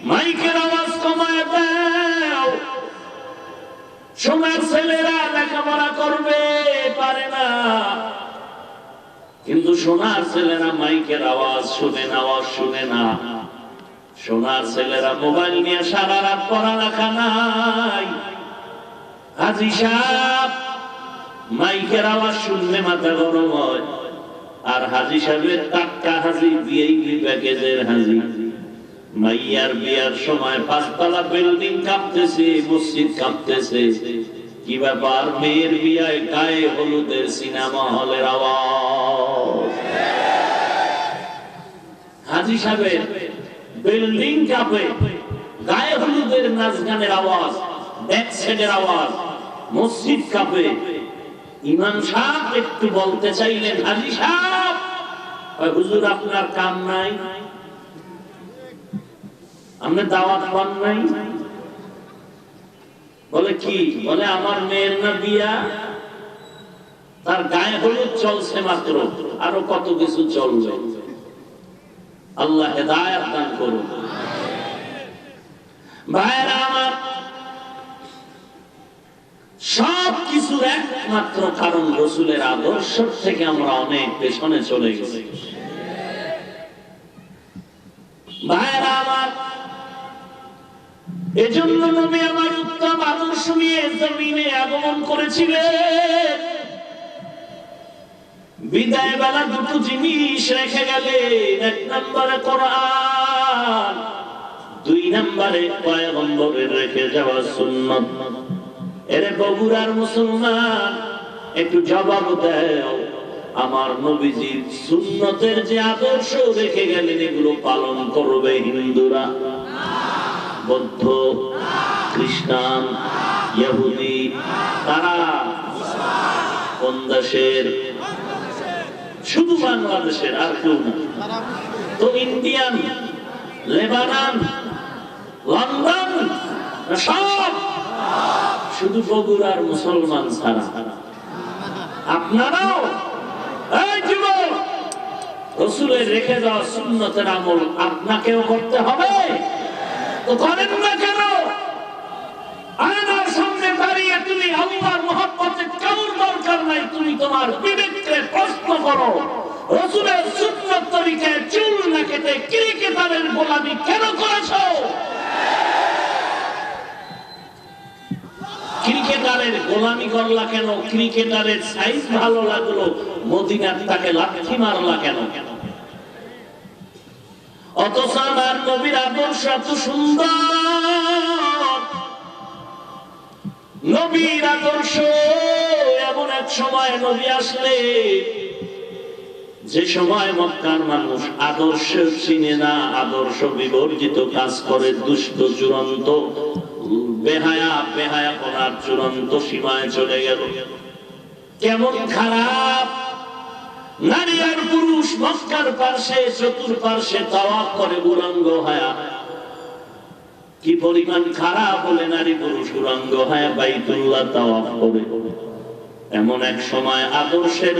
মাইকের আওয়াজ কমায় দাও। সোনার ছেলেরা লেখাপড়া করবে পারে না, কিন্তু সোনার ছেলেরা মাইকের আওয়াজ শুনে না, আওয়াজ শুনে না। সোনার ছেলেরা মোবাইল নিয়ে সারা রাত পড়ালেখা নাই। হাজি সাহেব মাইকের আওয়াজ শুনলে মাথা গরম হয়, আর হাজি সাহেবের টাটকা হাজি ভিআইপি প্যাকেজের হাজি। মাইয়ার বিয়ার সময় 5 তলা বিল্ডিং কাঁপতেছে, মসজিদ কাঁপতেছে। কি ব্যাপার? মেয়ের বিয়ায় গায়ে হলুদের সিনেমা হলের আওয়াজ। হাজী সাহেবের বিল্ডিং কাঁপে, গায়ে হলুদের নাচ গানের আওয়াজ, ব্যাক সাইডের আওয়াজ, মসজিদ কাঁপে। ইমাম সাহেব একটু বলতে চাইলেন, হাজী সাহেব, হুজুর আপনার কাম নাই, আপনার দাওয়াত পান নাই? বলে কি? বলে আমার মেয়ের না বিয়া, তার গায়ে হলুদ চলছে মাত্র, আরো কত কিছু চলবে। আল্লাহ হেদায়েত দান করুন। ভাইরা আমার, সব কিছুর একমাত্র কারণ রাসূলের আদর্শ থেকে আমরা অনেক পেছনে চলে গেছি। ভাইরা আমার, এজন্য নবী আমার উত্তম আদর্শ নিয়ে জমিনে আগমন করেছিলেন। বিদায় বেলা দুটো জিনিস রেখে গেলেন, এক নম্বরে কোরআন, দুই নম্বরে পয়গম্বরের রেখে যাওয়া সুন্নাত। এরে বগুড়ার মুসলমান, একটু জবাব দাও, আমার নবীজির সুন্নতের যে আদর্শ রেখে গেলেন এগুলো পালন করবে হিন্দুরা, বৌদ্ধ, খ্রিস্টান, ইহুদি? তারা কোন দেশের? শুধু বাংলাদেশের, আর কেউ না। তো ইন্ডিয়ান, লেবানন, লন্ডন, সব শুধু বগুড়ার মুসলমান ছাড়া। আপনারাও এই যুবক, রাসূলের রেখে যাওয়া সুন্নতের আমল আপনাকেও করতে হবে। তো করেন না কেন? আয়নার সামনে দাঁড়িয়ে তুমি আল্লাহর মহব্বতে কারোর দরকার নাই, তুমি তোমার বিবেককে প্রশ্ন করো, রাসূলের সুন্নত তরিকায় চুল না কেটে ক্রিকেটারের গোলামি কেন করেছো? ক্রিকেটারের গোলামি করলা কেন? ক্রিকেটারের সাইজ ভালো লাগলো, মদিনার তাকে লাথি মারলা কেন? অথচ আমার নবীর আদর্শ এত সুন্দর। নবীর আদর্শ এমন এক সময় নবী আসলে, যে সময় মক্কার মানুষ আদর্শ চিনে না, আদর্শ বিবর্জিত কাজ করে, দুষ্ট চূড়ান্ত বেহায়া করার চূড়ান্ত সীমায় চলে গেল। কেমন খারাপ! নারী আর পুরুষ মক্কার পাশে চতুর্পাশে তাওয়াফ করে উলঙ্গ হয়া। কি পরিমাণ খারাপ হলে নারী পুরুষ উলঙ্গ হয়া বাইতুল্লাহ তাওয়াফ করে। এমন এক সময় আদর্শের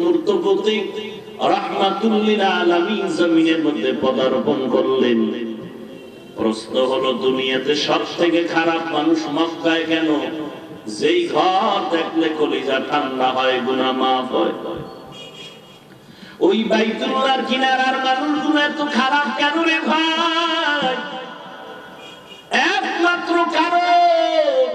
মূর্ত প্রতীক রাহমাতুল লিল আলামিন জমিনের মধ্যে পদার্পণ করলেন। প্রশ্ন হলো, দুনিয়াতে সবথেকে খারাপ মানুষ মক্কায় কেন? যেই ঘর দেখলে কলিজা ঠান্ডা হয়, গুনাহ মাফ হয়। ওই বাইতুল্লাহর কিনারার মানুষগুলো এত খারাপ কেন রে ভাই? একমাত্র কারণ,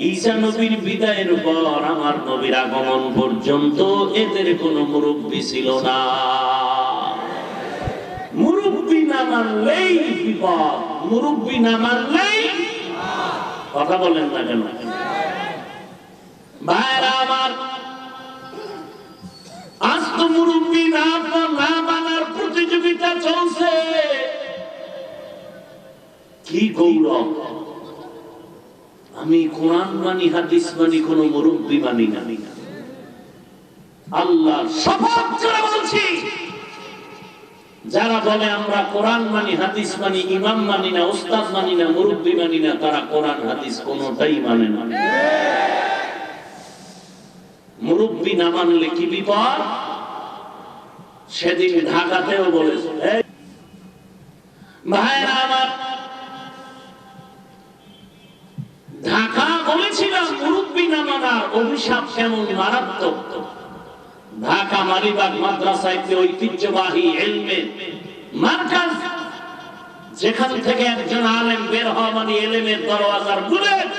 ঈসা নবীর বিদায়ের পর আমার নবীর আগমন পর্যন্ত এদের কোনো মুরব্বী ছিল না। মুরব্বী না মানলেই বিপদ, মুরব্বী না মানলেই। কথা বলেন না কেন ভাইরা আমার? আজ তো মুরব্বী না মানার প্রতিযোগিতা চলছে। কি গৌরব! আমি কোরআন মানি, হাদিস মানি, কোন মুরব্বী মানি না। আল্লাহ শপথ করে বলছি, যারা বলে আমরা কোরআন মানি, হাদিস মানি, ইমাম মানি না, উস্তাদ মানি না, মুরব্বী মানি না, তারা কোরআন হাদিস কোনটাই মানে না। মুরব্বী না মানলে কি বিপদ? সেদিন ঢাকাতেও বলেছে ভাইরা আমার, ঢাকা বলেছিলাম মুরব্বী না মানার অভিশাপ কেমন মারাত্মক। ঢাকা মালিবাগ মাদ্রাসা একটি ঐতিহ্যবাহী ইলমের মারকাজ, যেখান থেকে একজন আলেম বের হওয়া মানে ইলমের দরওয়াজার বুলেট।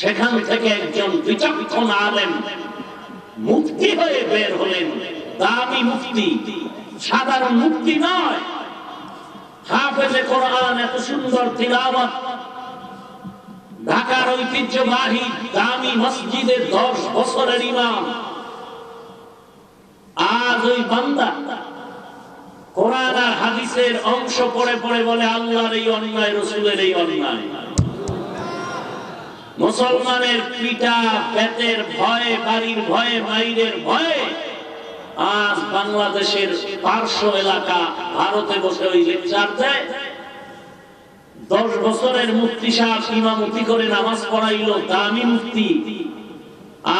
সেখান থেকে একজন বিচক্ষণ আলেম মুফতি হয়ে বের হলেন। দামি মুফতি, সাধারণ মুফতি নয়। হাফেজে কোরআন, এত সুন্দর তিলাওয়াত। ঢাকার ঐতিহ্যবাহী দামি মসজিদের 10 বছরের ইমাম। আজ ওই বান্দা কোরআন আর হাদিসের অংশ পড়ে পড়ে বলে আল্লাহর এই অন্যায়, রাসূলের এই অন্যায়। মুসলমানের পিটা বেতের ভয়ে, বাড়ির ভয়ে, মাইরের ভয়ে আজ বাংলাদেশের পার্শ্ব এলাকা ভারতে বসে ওই লেকচার দেয়। 10 বছরের মুফতি সাহেব ইমামতি করে নামাজ পড়াইলো, দামি মুফতি।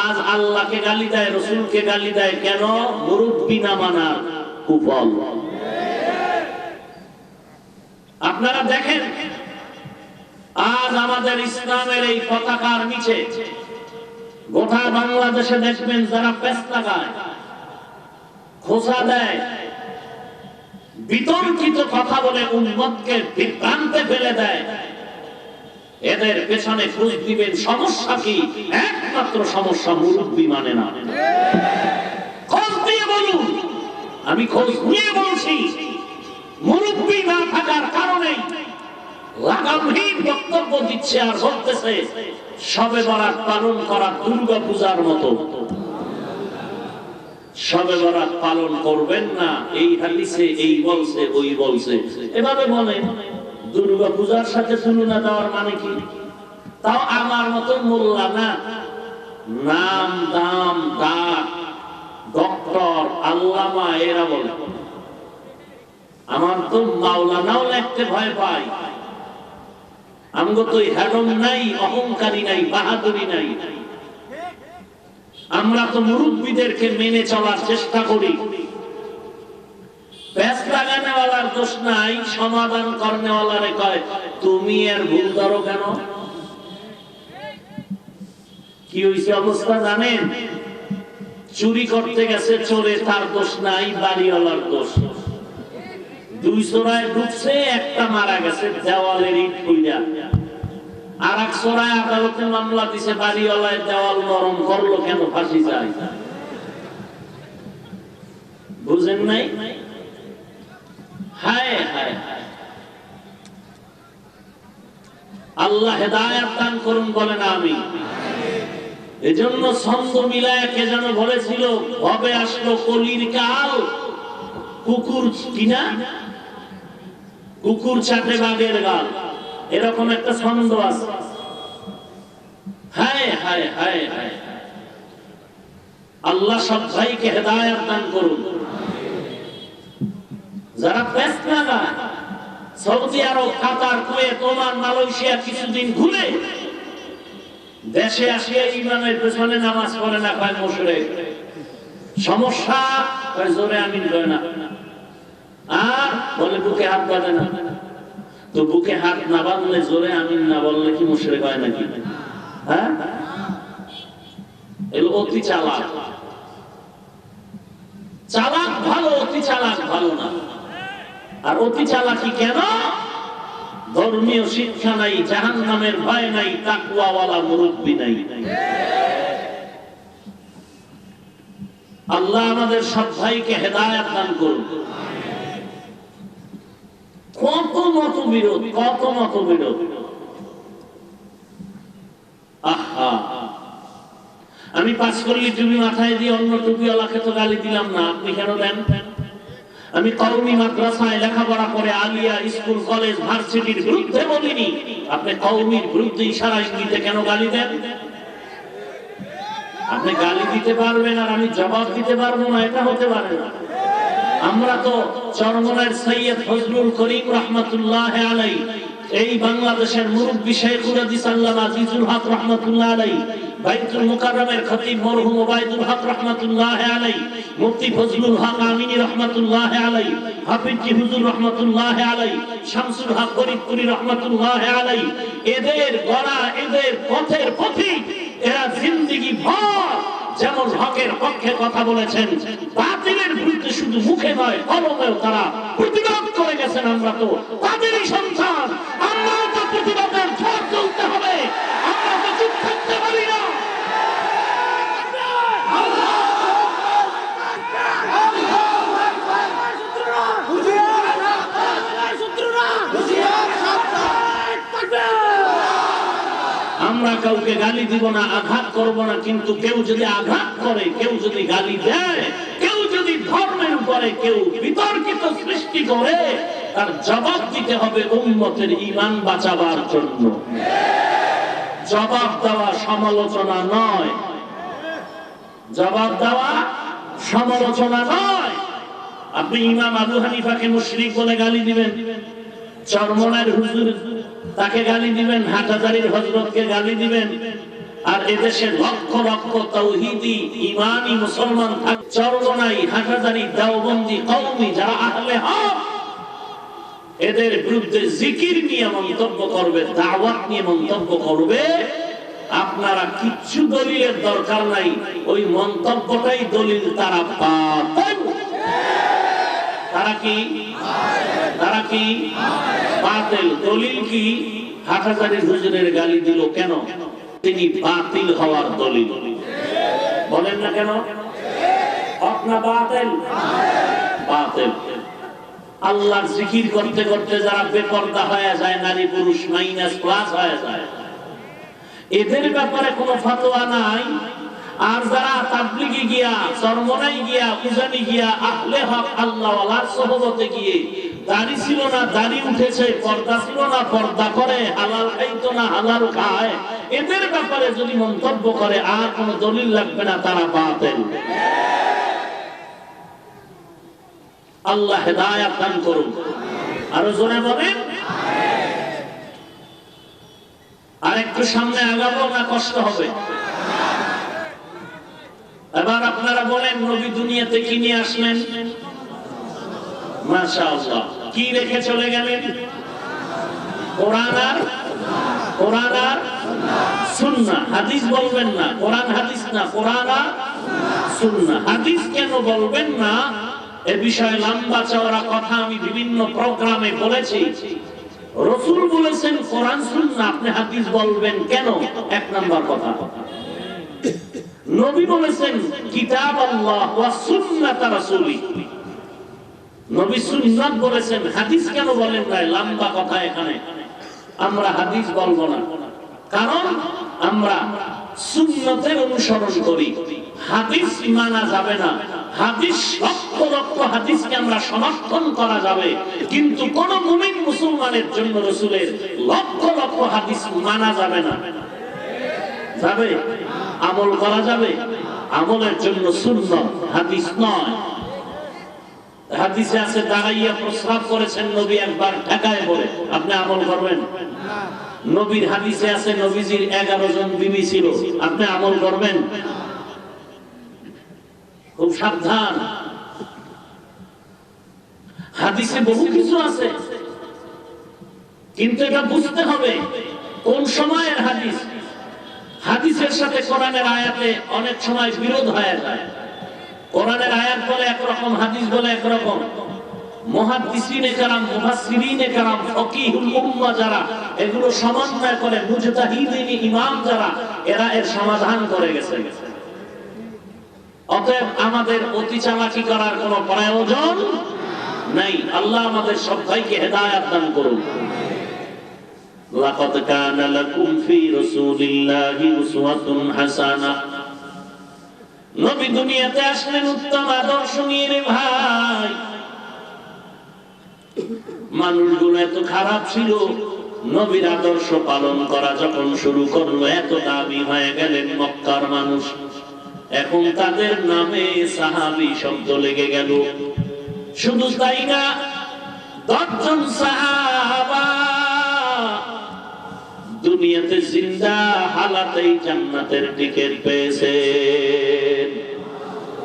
আজ আল্লাহকে গালি দেয়, রাসূলকে গালি দেয়। কেন? মুরব্বি না মানার কুফল। আপনারা দেখেন, আজ আমাদের ইসলামের এই পতাকার নিচে গোটা বাংলাদেশে দেখবেন যারা পেছ লাগায়, খোঁচা দেয়, বিতর্কিত কথা বলে উম্মতকে বিভ্রান্তে ফেলে দেয়, এদের পেছনে খোঁজ দিবেন সমস্যা কি? একমাত্র সমস্যা মুরব্বি মানে না। খোঁজ দিয়ে বলুন, আমি খোঁজ নিয়ে বলছি, মুরব্বি না থাকার কারণে লাগামহীন বক্তব্য দিচ্ছে আর বলতেছে শবে বরাত পালন করা দুর্গা পূজার মতো। শবে বরাত পালন করবেন না, এই হাদিসে এই বলছে, ওই বলছে, এভাবে বলেন। দুর্গা পূজার সাথে তুলনা দেওয়ার মানে কি? তাও আমার মতো মোল্লা না, নাম দাম ডাক ডক্টর আল্লামা এরা বলে। আমার তো মাওলানাও লিখতে ভয় পাই। আমগো তো হেডম নাই, অহংকারী নাই, বাহাদুরি নাই। আমরা তো মুরব্বীদেরকে মেনে চলার চেষ্টা করি। প্যাচ লাগানেওয়ালার দোষ নাই, সমাধান করনেওয়ালারে কয় তুমি এর ভুল ধরো কেন? কি হইছে অবস্থা জানেন? চুরি করতে গেছে চোরে, তার দোষ নাই, বাড়িওয়ালার দোষ। 2 চোরায় ঢুকছে, একটা মারা গেছে দেওয়ালের ইট কইরা। আর এক চোরায় আদালতে মামলা দিছে, বাড়িওয়ালায় দেওয়াল নরম করলো কেন, ফাঁসি যায়। বুঝেন নাই? হায় হায় হায়, আল্লাহ হেদায়েত দান করুন বলেন আমিন। এজন্য ছন্দ মিলায় কে যেন বলেছিল, ভবে আসলো কলির কাল, কুকুর কিনা কুকুর চাটে বাঘের গাল, এরকম একটা ছন্দ আছে। হায় হায় হায় হায়, আল্লাহ সব ভাইকে হেদায়েত দান করুন। যারা পেস্ট লাগায়, সৌদি আরব, কাতার, কুয়েত, ওমান, মালয়েশিয়া কিছুদিন ঘুরে দেশে আসিয়া ইমামের পেছনে নামাজ পড়ে না, কয় মুশরিক। সমস্যা, কয় জোরে আমিন কয় না, আর বলে বুকে হাত বাঁধে না। তো বুকে হাত না বাঁধলে, জোরে আমিন না বললে কি মুশরিক হয় নাকি? হ্যাঁ, এগুলো অতি চালাক। চালাক ভালো, অতি চালাক ভালো না। আর অতি চালাকি কেন? ধর্মীয় শিক্ষা নাই, জাহান্নামের ভয় নাই, তাকওয়াওয়ালা মুরব্বি নাই। আল্লাহ আমাদের সব ভাইকে হেদায়েত দান করুন। কত মতবিরোধ, কত মতবিরোধ। আহা, আমি পাঁচকল্লি টুপি মাথায় দিয়ে অন্য টুপিওয়ালাকে তো গালি দিলাম না, আপনি কেন দেন? আমি কওমি মাদ্রাসায় লেখাপড়া করে আলিয়া স্কুল, কলেজ, ভার্সিটির বিরুদ্ধে বলিনি, আপনি কওমির বিরুদ্ধে ইশারা ইঙ্গিতে কেন গালি দেন? আপনি গালি দিতে পারবেন আর আমি জবাব দিতে পারবো না, এটা হতে পারে না। আমরা তো চরমনার সৈয়দ ফজলুল করিম রহমাতুল্লাহ আলাইহি, এই বাংলাদেশের মুরব্বি শাইখুল হাদিস আল্লামা আজিজুল হক রহমাতুল্লাহ আলাইহি, বাইতুল মুকাররমের খতিব মরহুম ওবাইদুল হক রহমাতুল্লাহ আলাইহি, মুফতি ফজলুল হক আমিনী রহমাতুল্লাহ আলাইহি, হাফিজ জি হুজুর রহমাতুল্লাহ আলাইহি, শামসুল হক ফরিদপুরি রহমাতুল্লাহ আলাইহি, এদের গড়া, এদের পথের পথিক, এরা জিন্দেগি ভর যেমন হকের পক্ষে কথা বলেছেন, বাতিলের বিরুদ্ধে শুধু মুখে নয় কলমেও তারা প্রতিবাদ করে গেছেন। আমরা তো তাদেরই সন্তান, আমরা তো প্রতিবাদের ঝড় তুলতে হবে, আমরা তো চুপ থাকতে পারি না। আমরা কাউকে গালি দিব না, আঘাত করব না, কিন্তু কেউ যদি আঘাত করে, কেউ যদি গালি দেয়, কেউ যদি ধর্মের উপরে কেউ বিতর্কিত সৃষ্টি করে তার জবাব দিতে হবে উম্মতের ঈমান বাঁচাবার জন্য। জবাব দেওয়া সমালোচনা নয়, জবাব দেওয়া সমালোচনা নয়। আপনি ইমাম আবু হানিফাকে মুশরিক বলে গালি দিবেন, চরমনার হুজুর তাকে গালি দিবেন, হাটাজারির হযরতকে গালি দিবেন, আর এদেশে লক্ষ লক্ষ তাওহীদি ঈমানি মুসলমান চরমনাই, হাটাজারি, দেওবন্দি, কওমি যারা আহলে হক, এদের বিরুদ্ধে জিকির নিয়ে মন্তব্য করবে, দাওয়াত নিয়ে মন্তব্য করবে। আপনারা কিচ্ছু দলিলের দরকার নাই, ওই মন্তব্যটাই দলিল। তারা বাতিল, তারা কি বাতিল। দলিল কি? হাটাজারির হুজুরের গালি দিল কেন? তিনি বাতিল হওয়ার দলিল। বলেন না কেন? হক না বাতিল? বাতিল। আল্লাহর জিকির করতে করতে যারা বেপরদা হয়ে যায়, নারী পুরুষ মাইনাস প্লাস হয়ে যায়, এদের ব্যাপারে কোনো ফতোয়া নাই। আর যারা তাবলীগে গিয়া, চরমনাই গিয়া, উজানি গিয়া, আহলে হক আল্লাহওয়ালার সোহবতে গিয়ে দাড়ি ছিল না দাড়ি উঠেছে, পর্দা ছিল না পর্দা করে, হালাল খাইতো না হালাল খায়, এদের ব্যাপারে যদি মন্তব্য করে আর কোনো দলিল লাগবে না, তারা বাতিল। আল্লাহ হেদায়েত দান করুন। আরো জোরে বলেন। আর একটু সামনে আগাবো না কষ্ট হবে? এবার আপনারা বলেন, নবী দুনিয়াতে কি নিয়ে আসলেন? মাশাআল্লাহ। কি রেখে চলে গেলেন? কোরআন আর সুন্নাহ। হাদিস বলবেন না, কোরআন হাদিস না, কোরআন আর সুন্নাহ। হাদিস কেন বলবেন না এ বিষয়ে লম্বা চওড়া কথা আমি বিভিন্ন প্রোগ্রামে বলেছি। রাসূল বলেছেন কোরআন সুন্নাহ, আপনি হাদিস বলবেন কেন? এক নাম্বার কথা। নবী বলেছেন কিতাব আল্লাহ ওয়া সুন্নাত রাসূলি, নবী সুন্নাত বলেছেন, হাদিস কেন বলেন না? লম্বা কথা এখানে। আমরা হাদিস বলবো না, কারণ আমরা সুন্নতের অনুসরণ করি। হাদিস মানা যাবে না। হাদিস লক্ষ লক্ষ হাদিসকে আমরা সমর্থন করা যাবে, কিন্তু কোন মুমিন মুসলমানের জন্য রাসূলের লক্ষ লক্ষ হাদিস মানা যাবে না। যাবে? আমল করা যাবে? আমলের জন্য সুন্নাত, হাদিস নয়। হাদিসে আছে দাঁড়াইয়া প্রস্রাব করেছেন নবী একবার ঠেকায় বলে, আপনি আমল করবেন? নবীর হাদিসে আছে নবীজির 11 জন বিবি ছিল, আপনি আমল করবেন? খুব সাবধান। হাদিসে বহু কিছু আছে, কিন্তু এটা বুঝতে হবে কোন সময়ের হাদিস। হাদিসের সাথে কোরআনের আয়াতে অনেক সময় বিরোধ হয়ে যায়। কোরআনের আয়াত বলে একরকম, হাদিস বলে একরকম। মুহাদ্দিসিনে কেরাম, মুফাসসিরিনে কেরাম, ফকিহুল উম্মাহ যারা এগুলো সমন্বয় করে, মুজতাহিদিন ইমাম যারা, এরা এর সমাধান করে গেছে। অতএব আমাদের অতি চালাকি করার কোনো প্রয়োজন নাই। আল্লাহ আমাদের সবাইকে হেদায়েত দান করুন। লাকাদ কানা লাকুম ফি রাসূলিল্লাহি উসওয়াতুন হাসানাহ। নবী দুনিয়াতে আসলেন উত্তম আদর্শ নিয়ে রে ভাই। মানুষগুলো এত খারাপ ছিল, নবীর আদর্শ পালন করা যখন শুরু করলো, এত দামি হয়ে গেলেন মক্কার মানুষ। এখন তাদের নামে সাহাবী শব্দ লেগে গেল। শুধু তাই না, 10 জন সাহাবা দুনিয়াতে জিন্দা হালাতেই জান্নাতের টিকিট পেয়েছে।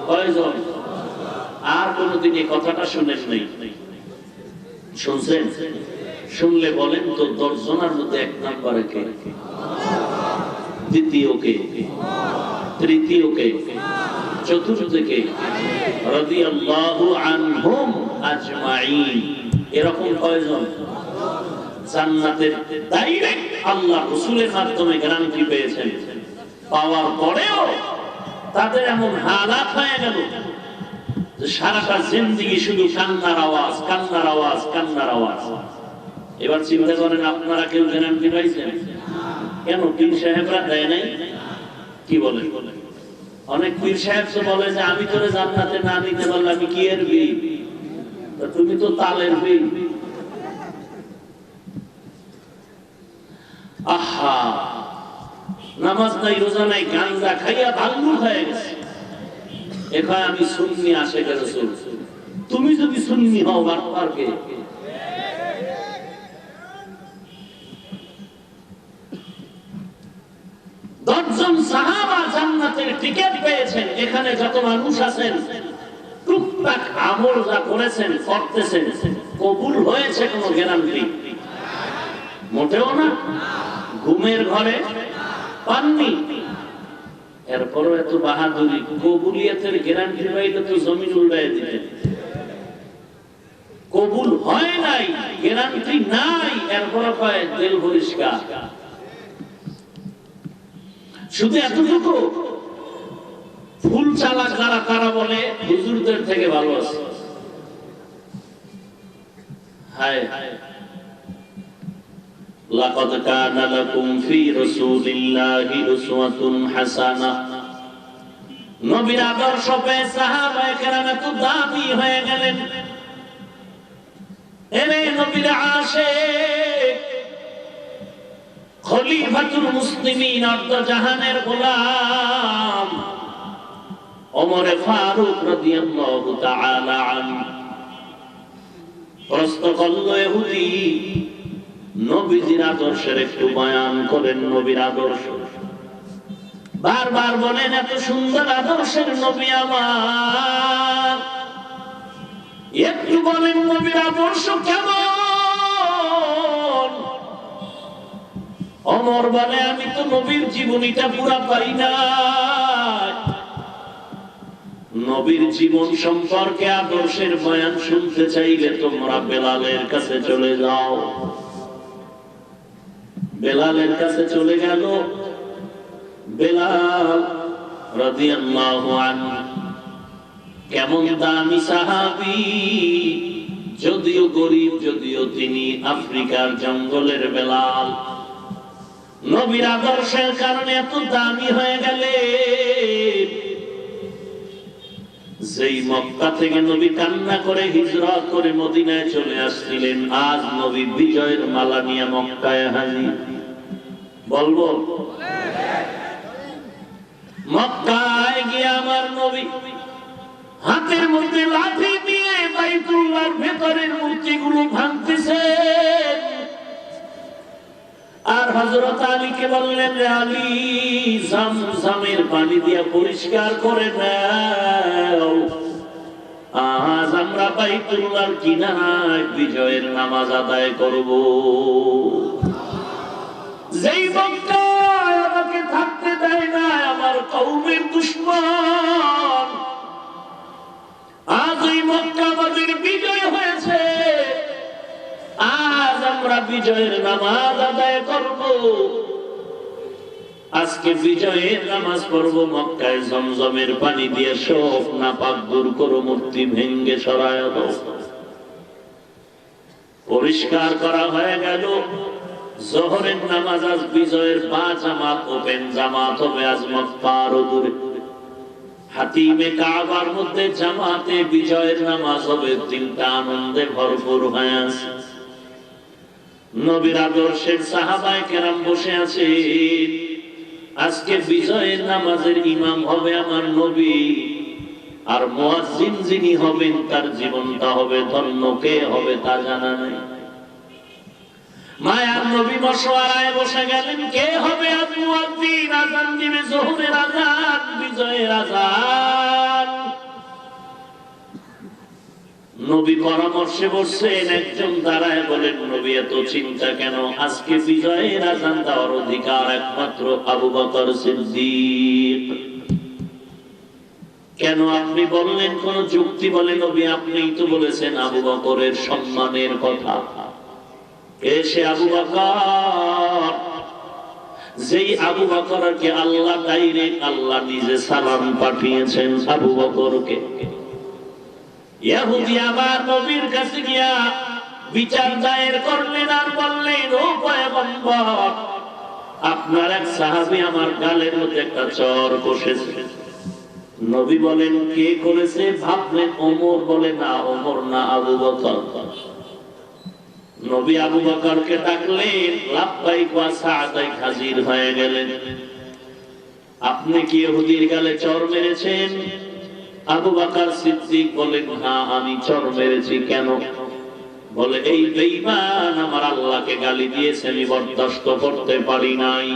কয়জন? আর কোনদিন এই কথাটা শুনেন নাই? শুনছেন? শুনলে বলেন তো 10 জনের মধ্যে 1 নম্বরে কে? দ্বিতীয় কে? তৃতীয় কে? চতুর্থ কে? রাদিয়াল্লাহু আনহুম আজমাইন। এরকম কয়জন জান্নাতের ডাইরেক্ট আল্লাহ রাসূলের মাধ্যমে গ্যারান্টি পেয়েছেন? পাওয়ার পরেও তাদের এমন হালাত হয়ে গেল যে সারাটা জিন্দেগি শুধু কান্নার আওয়াজ, কান্নার আওয়াজ, কান্নার আওয়াজ। এবার চিন্তা করেন, আপনারা কেউ গ্যারান্টি পাইছেন? কেন পীর সাহেবরা দেয় নাই? কি বলেন? অনেক পীর সাহেব তো বলে যে আমি তোরে জান্নাতে না নিতে পারলে আমি কি এর বি, তুমি তো তালের বি। আহা, নামাজ নাই, রোজা নাই, গাঁজা খাইয়া ভাল্লুক হয়ে গেছে। এখন আমি সুন্নি আশেকের রাসূল। তুমি যদি সুন্নি হও বারবার কে? দশজন সাহাবা জান্নাতের টিকেট পেয়েছেন। এখানে যত মানুষ আছেন টুকটাক আমল যা করেছেন করতেছেন, কবুল হয়েছে কোনো গ্যারান্টি মোটেও না। ঘুমের ঘরে পাননি, এরপরও এত বাহাদুরি। কবুলিয়তের গ্যারান্টি পাইলে তো জমিন উল্টাই দিতেন। কবুল হয় নাই, গ্যারান্টি নাই, এরপরও পায় তেল পরিষ্কার। শুধু এতটুকু, ফুল চালা কারা কারা বলে হুজুরদের থেকে ভালো আছে। হায় লাকাদ কানা লাকুম ফি রাসূলিল্লাহি উসওয়াতুন হাসানাহ। নবীর আদর্শ পেয়ে সাহাবায়ে কেরাম এত দাবি হয়ে গেলেন। এরে নবীর আশিক, খলিফাতুল মুসলিমিন, অর্ধ জাহানের গোলাম ওমরে ফারুক রাদিয়াল্লাহু তাআলা আনহু প্রশ্ন করল, ইহুদি নবীজির আদর্শের একটু বয়ান করেন। নবীর আদর্শ বারবার বলেন, এত সুন্দর আদর্শের নবী আমার, একটু বলেন নবীর আদর্শ কেমন? ওমর বলে, আমি তো নবীর জীবনীটা পুরা পাই না। নবীর জীবন সম্পর্কে আদর্শের বয়ান শুনতে চাইলে তোমরা বেলালের কাছে চলে যাও। বেলালের কাছে চলে গেল। বেলাল রাদিয়াল্লাহু আনহু কেমন দামি সাহাবী, যদিও গরীব, যদিও তিনি আফ্রিকার জঙ্গলের বেলাল। নবীর আদর্শের কারণে এত দামি হয়ে গেলে, যেই মক্কা থেকে নবী কান্না করে হিজরত করে মদিনায় চলে আসছিলেন, আজ নবী বিজয়ের মালা নিয়ে মক্কায় হাজির। বলবো মক্কায় গিয়ে আমার নবী হাতের মধ্যে লাঠি দিয়ে বাইতুল্লাহর ভেতরের মূর্তিগুলো ভাঙতেছেন। আর হযরত আলীকে বললেন, আলী জামজামের পানি দিয়ে পরিষ্কার করে দাও, আজ আমরা বাইতুল্লাহর কিনারায় বিজয়ের নামাজ আদায় করব। যেই মক্কা আমাকে থাকতে দেয় না আমার কওমের দুশমন, আজ ওই মক্কা আমাদের বিজয় হয়েছে, আজ আমরা বিজয়ের নামাজ আদায় করব। আজকে বিজয়ের নামাজ পড়ব মক্কায়, জমজমের পানি দিয়ে সব নাপাক দূর করো, মূর্তি ভেঙ্গে সরায় দাও। পরিষ্কার করা হয়ে গেল। জোহরের নামাজ আজ বিজয়ের 5 জামাত, ওপেন জামাত হবে আজ মক্কার দূরে। হাতিমে কাবার মধ্যে জামাতে বিজয়ের নামাজ হবে। তিনটা আনন্দে ভরপুর হয়ে আছে। নবীর আদর্শের সাহাবায়ে কেরাম বসে আছে। আজকে বিজয়ের নামাজের ইমাম হবে আমার নবী, আর মুয়াজ্জিন যিনি হবেন তার জীবনটা হবে ধন্য। কে হবে তা জানা নেই। মায়ার নবী মশওয়ারায় বসে গেলেন, কে হবে আজ মুয়াজ্জিন? আযান দিবে যোহরের আযান, বিজয়ের আযান। নবী পরামর্শে বসছেন। একজন দাঁড়ায় বলেন, নবী এত চিন্তা কেন? আজকে বিজয়ের আযান দেওয়ার অধিকার একমাত্র আবু বকর সিদ্দিক। কেন আপনি বললেন? কোন যুক্তি বলে নবী? আপনিই তো বলেছেন আবু বকরের সম্মানের কথা। এসে আবু বকর, যেই আবু বকরকে আল্লাহ ডাইরেক্ট, আল্লাহ নিজে সালাম পাঠিয়েছেন আবু বকরকে। ইহুদি আবার নবীর কাছে গিয়া বিচার দায়ের করলেন আর বললেন, ও পয়গম্বর, আপনার এক সাহাবী আমার গালের মধ্যে একটা চর বসেছে, নবী বলেন কে করেছে? ভাবলেন ওমর, বলে না ওমর না, আবু বকর। নবী আবু বকরকে ডাকলেন, লাব্বাইক ওয়া সা'দাইক, হাজির হয়ে গেলেন। আপনি কি ইহুদির গালে চড় মেরেছেন? আবু বকর সিদ্দিক বলেন হ্যাঁ আমি চড় মেরেছি। কেন? বলে এই বেঈমান আমার আল্লাহকে গালি দিয়েছে, আমি বরদাস্ত করতে পারি নাই।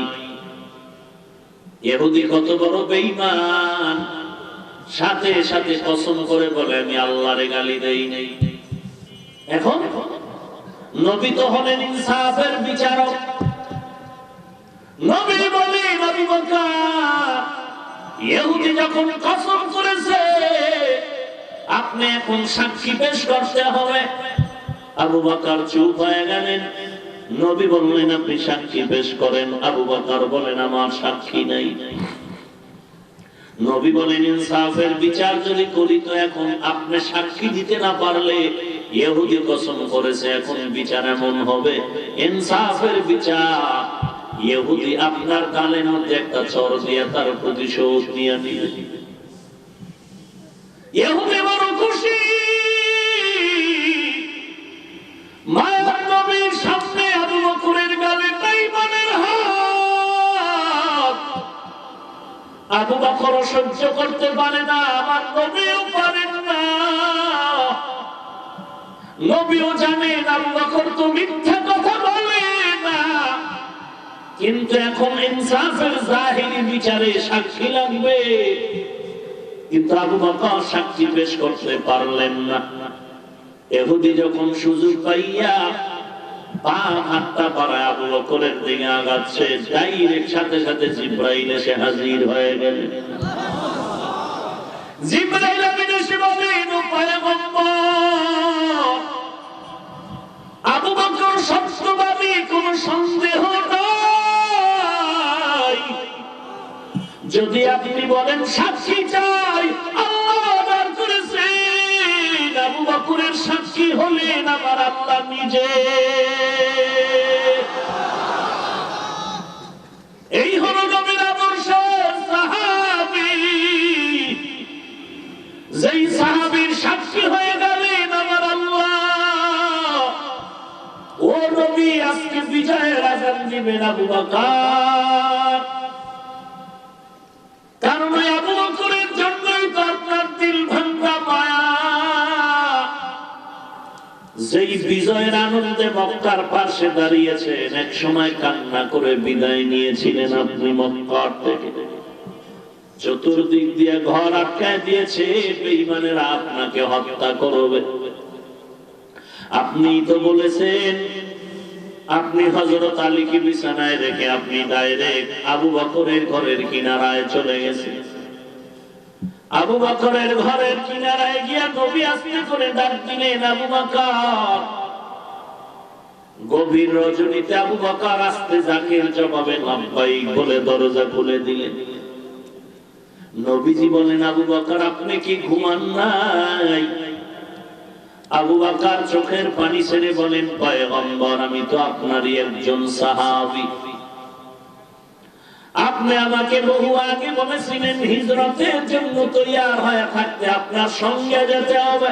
ইহুদি কত বড় বেঈমান, সাথে সাথে কসম করে বলে আমি আল্লাহরে গালি দেই নাই। এখন নবী তো হলেন ইনসাফের বিচারক। নবী বলেন আবু বকর, ইহুদি যখন কসম করেছে আপনি এখন সাক্ষী পেশ করতে হবে। আবু বকর চুপ হয়ে গেলেন। নবী বললেন আপনি সাক্ষী পেশ করেন। আবু বকর বলেন আমার সাক্ষী নাই। নবী বলেন ইনসাফের বিচার যদি করি তো এখন আপনি সাক্ষী দিতে না পারলে, ইহুদি কসম করেছে এখন বিচার এমন হবে, ইনসাফের বিচার ইহুদি আপনার গালের মধ্যে একটা চড় দিয়ে তার প্রতিশোধ নিয়ে নিবে। ইহুদি বড় খুশি, মায়ার নবীর সামনে আবু বকরের গালে বেঈমানের হাত। আবু বকর সহ্য করতে পারে না, আমার নবীও পারেন না। নবীও জানেন আবু বকর তো মিথ্যা কথা বলে না, কিন্তু এখন ইনসাফের জাহিরি বিচারে সাক্ষী লাগবে। কিন্তু আবু বকর সাক্ষী পেশ করতে পারলেন না। ইহুদি যখন সুযোগ পাইয়া বাম হাতটা বাড়ায় আবু বকরের দিকে আগাচ্ছে, ডাইরেক্ট সাথে সাথে জিবরাইল এসে হাজির হয়ে গেলেন। জিবরাইল আমিন এসে বলেন ও পয়গম্বর, আবু বকর সত্যবাদী, কোনো সন্দেহ নাই। যদি আপনি বলেন সাক্ষী চাই, আল্লাহ অর্ডার করেছেন আবু বকরের সাক্ষী হলেন আমার আল্লাহ নিজে। এই হলো নবীর আদর্শের সাহাবী। যেই সাহাবীর সাক্ষী হয়ে গেলেন আমার আল্লাহ, ও নবী আজকে বিজয়ের আযান দিবেন আবু বকর। কারণ আবু বকরের জন্যই তো আপনার দিল ভাঙা মায়া। যেই বিজয়ের আনন্দে মক্কার পাশে দাঁড়িয়েছেন, এক সময় কান্না করে বিদায় নিয়েছিলেন আপনি মক্কার থেকে। চতুর্দিক দিয়ে ঘর আটকায় দিয়েছে, বেঈমানেরা আপনাকে হত্যা করবে। আপনি তো বলেছেন আপনি হযরত আলীকে বিছানায় রেখে আপনি ডাইরেক্ট আবু বকরের ঘরের কিনারায় চলে গেছেন। আবু বকরের ঘরের কিনারায় গিয়া নবী আস্তে করে ডাক দিলেন আবু বকর। গভীর রজনীতে আবু বকর আস্তে জাকির জবাবে লাব্বাইক বলে দরজা খুলে দিলেন। নবীজি বলেন আবু বকর আপনি কি ঘুমান নাই? আবু বকর চোখের পানি ছেড়ে বলেন পয়গম্বর আমি তো আপনারই একজন সাহাবী। আপনি আমাকে বহু আগে বলেছিলেন হিজরতের জন্য তৈয়ার হয়ে থাকতে আপনার সঙ্গে যেতে হবে।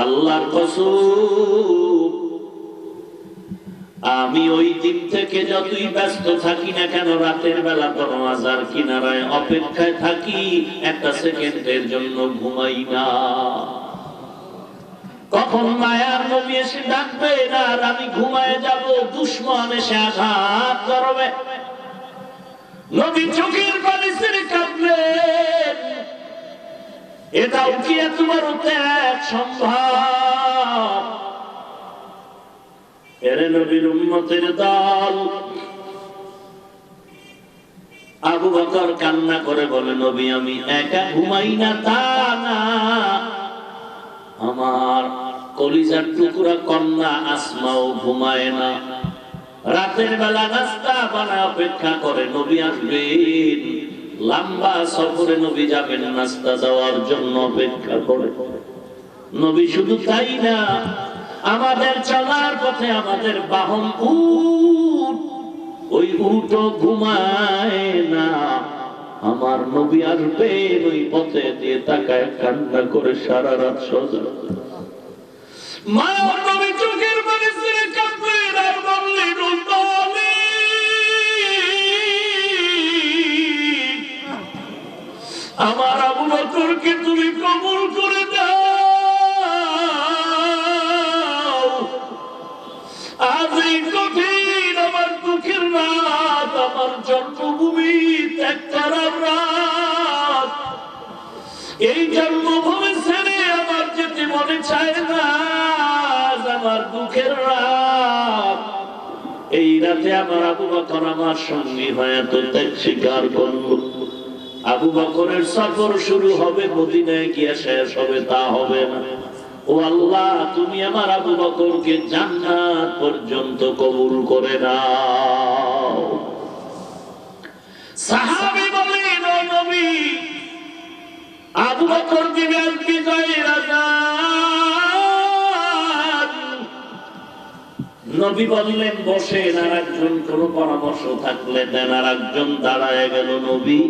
আল্লাহর কসম আমি ওই দিন থেকে যতই ব্যস্ত থাকি না কেন, রাতের বেলা দরওয়াজার কিনারায় অপেক্ষায় থাকি, একটা সেকেন্ডের জন্য ঘুমাই না। কখন মায়ার নবী এসে ডাকবে না আর আমি ঘুমায় যাব, দুশমন এসে আঘাত করবে। নবী চোখের পানি ছেড়ে কাঁদলেন। এটাও কি এত বড় ত্যাগ সম্ভব? এরে নবীর উম্মতের দল। আবু বকর কান্না করে বলে নবী আমি একা ঘুমাই না তা না, আমার কলিজার টুকরা কন্যা আসমাও ঘুমায় না। রাতের বেলা নাস্তা বানায় অপেক্ষা করে নবী আসবেন। লম্বা সফরে নবী যাবেন, নাস্তা দেওয়ার জন্য অপেক্ষা করে। নবী শুধু তাই না, আমাদের চলার পথে আমাদের বাহন উট, ওই উটও ঘুমায় না। আমার নবী আসবেন, ওই পথে দিয়ে তাকায় কান্না করে সারা রাত সজা। মায়ার নবী চোখের পানি ছেড়ে কাঁদলেন আর বললেন, ও নবী, আমার আবু বকরকে তুমি কবুল করে দাও। আজ এই কঠিন আমার দুঃখের রাত, আমার জন্মভূমি ত্যাগ করার রাত, এই জন্মভূমি ছেড়ে আমার যেতে মনে চায় না। আমার দুঃখের রাত, এই রাতে আমার আবু বকর আমার সঙ্গী হয়ে তো ত্যাগ স্বীকার করল। আবু বকরের সফর শুরু হবে, মদিনায় গিয়ে শেষ হবে তা হবে না। ও আল্লাহ, তুমি আমার আবু বকরকে জান্নাত পর্যন্ত কবুল করে নাও। সাহাবী বলেন, ও নবী, আবু বকর দিবেন বিজয়ের আযান। নবী বললেন, বসেন। আর একজন কোন পরামর্শ থাকলে দেন। আর একজন দাঁড়ায় গেল, নবী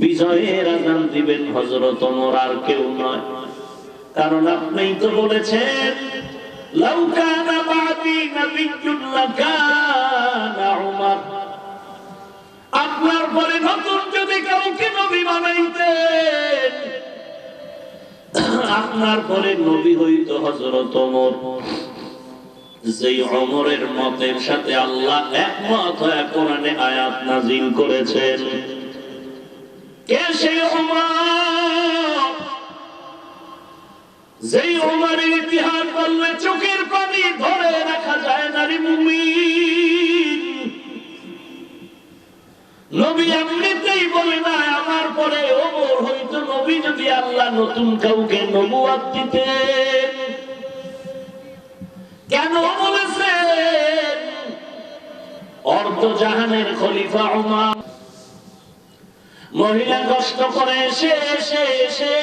বিজয়ের আযান দিবেন হযরত ওমর, আর কেউ নয়। কারণ আপনিই তো বলেছেন, লাউ কানা বাদি নাবিয়্যুন লাকানা উমর। আপনার পরে নতুন যদি কাউকে নবী বানাইতেন, আপনার পরে নবী হইতো হযরত ওমর। যেই ওমরের মতের সাথে আল্লাহ একমত হয়ে কোরআনে আয়াত নাযিল করেছেন। কে সেই ওমর? যেই ওমরের ইতিহাস বললে চোখের পানি ধরে রাখা যায় না রে মুমিন। নবী এমনিতেই বলে না আমার পরে ওমর হইতো নবী, যদি আল্লাহ নতুন কাউকে নবুয়ত দিতেন। কেন বলেছেন? অর্ধ জাহানের খলিফা ওমর মহিলা কষ্ট করে এসে এসে এসে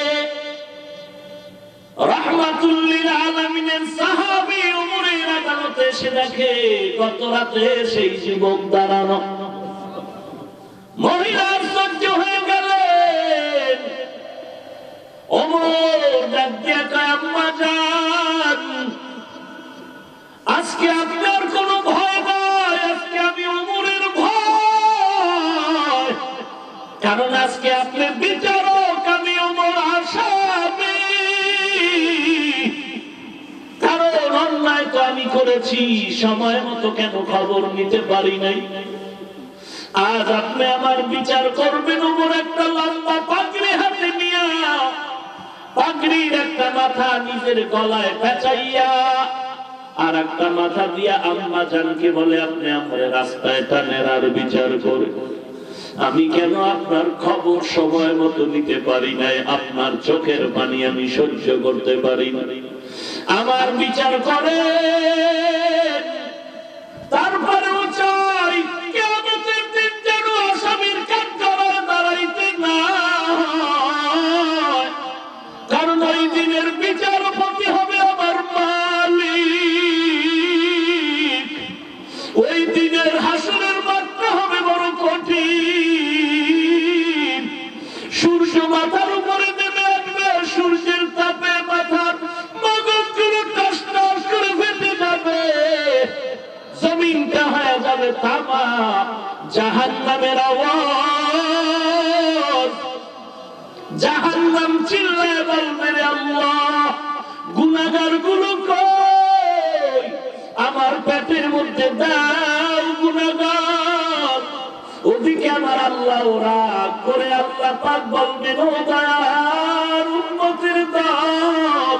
রাহমাতুল লিল আলামিনের সাহাবী ওমরের আদালতে এসে দেখে গত রাতে সেই যুবক দাঁড়ানো। মহিলার সহ্য হয়ে গেলেন। ওমর ডাক দিয়ে কয়, আম্মা জান, আজকে আপনার কোনো ভয় নাই, আজকে আমি ওমরের ভয়। কারণ আজকে আপনি বিচারক, আমি ওমর আসামি। কারণ অন্যায় তো আমি করেছি, সময় মতো কেন খবর নিতে পারি নাই। আজ আপনি আমার বিচার করবেন। ওমর একটা লম্বা পাগড়ি হাতে নিয়া, পাগড়ির একটা মাথা নিজের গলায় পেঁচাইয়া আর একটা মাথা দিয়া আম্মা জানকে বলে, আপনি আমার রাস্তায় টানেন আর বিচার করে। আমি কেন আপনার খবর সময় মতো নিতে পারি নাই? আপনার চোখের পানি আমি সহ্য করতে পারি না। আমার বিচার করে, তারপরেও চাই কিয়ামতের দিন যেন আসামির কাঠগড়ায় দাঁড়াইতে না হয়। কারণ ওই দিনের বিচারপতি হবে আমার মালিক। ওই দিনের হাসরের মাত্রা হবে বড় কঠিন। সূর্য মাথার উপরে নেমে আসবে, সূর্যের তাপে মাথার মগজগুলো টস টস করে ফেটে যাবে, জমিনটা হয়ে যাবে তামা। জাহান্নামের আওয়াজ, জাহান্নাম চিল্লায় বলবে, রে আল্লাহ, গুনাহগার গুলো কই? আমার পেটের মধ্যে দাও গুনাহগার। ওদিকে আমার আল্লাহ রাগ করে আল্লাহ পাক বলবেন, ও দয়ার উম্মতের দল।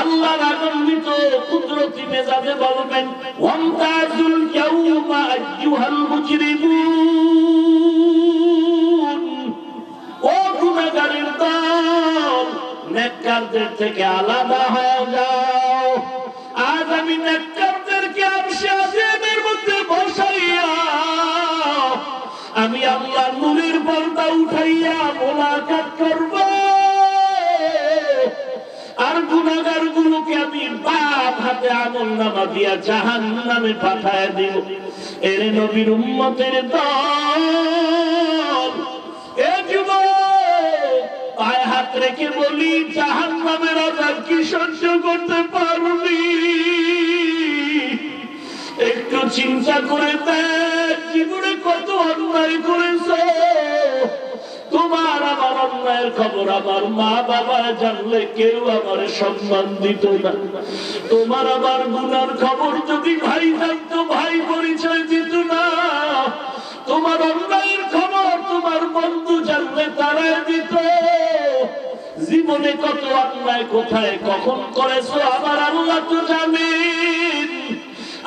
আল্লাহ রাগান্বিত কুদরতি মেজাজে বলবেন, ওয়ামতাজুল ইয়াউমা আইয়ুহাল মুজরিমুন। ও গুনাহগারের দল, নেককারদের থেকে আলাদা হয়ে যাও। আজ আমি নেককারদেরকে আরশে আজিমের মধ্যে বসাইয়া আমি আল্লাহ নূরের পর্দা উঠাইয়া মোলাকাত করব। আর গুনাহগার গুলোকে আমি বাম হাতে আমলনামা দিয়া জাহান্নামে পাঠায় দিব। এর নবীর উম্মতের দল, পায়ে হাত রেখে বলি, জাহান্নামের আযাব কি সহ্য করতে পারবি? একটু চিন্তা করে দেখ, জীবনে কত অন্যায় করেছো। তোমার আমার অন্যায়ের খবর আমার মা বাবা জানলে কেউ আমার সম্মান দিত না। তোমার আমার গুনার খবর যদি ভাই জানতো, ভাই পরিচয় দিত না। তোমার অন্যায়ের খবর তোমার বন্ধু জানলে তারা দিত। জীবনে কত অন্যায় কোথায় কখন করেছো আমার আল্লাহ তো জানেন।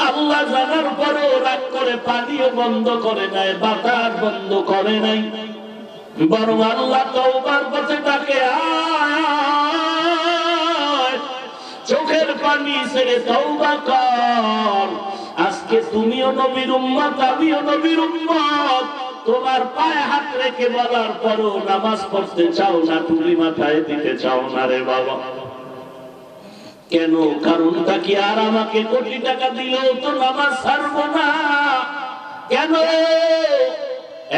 আল্লাহ জানার পরেও রাগ করে পানিও বন্ধ করে নাই, বাতাস বন্ধ করে নাই, বরং আল্লাহ তওবার পথে ডাকে, আয় চোখের পানি ছেড়ে তওবা কর। আজকে তুমিও নবীর উম্মত, আমিও নবীর উম্মত। তোমার পায়ে হাত রেখে বলার পরও নামাজ পড়তে চাও না, টুপি মাথায় দিতে চাও না রে বাবা। কেন? কারণটা কি? আর আমাকে কোটি টাকা দিলেও তো নামাজ ছাড়বো না। কেন?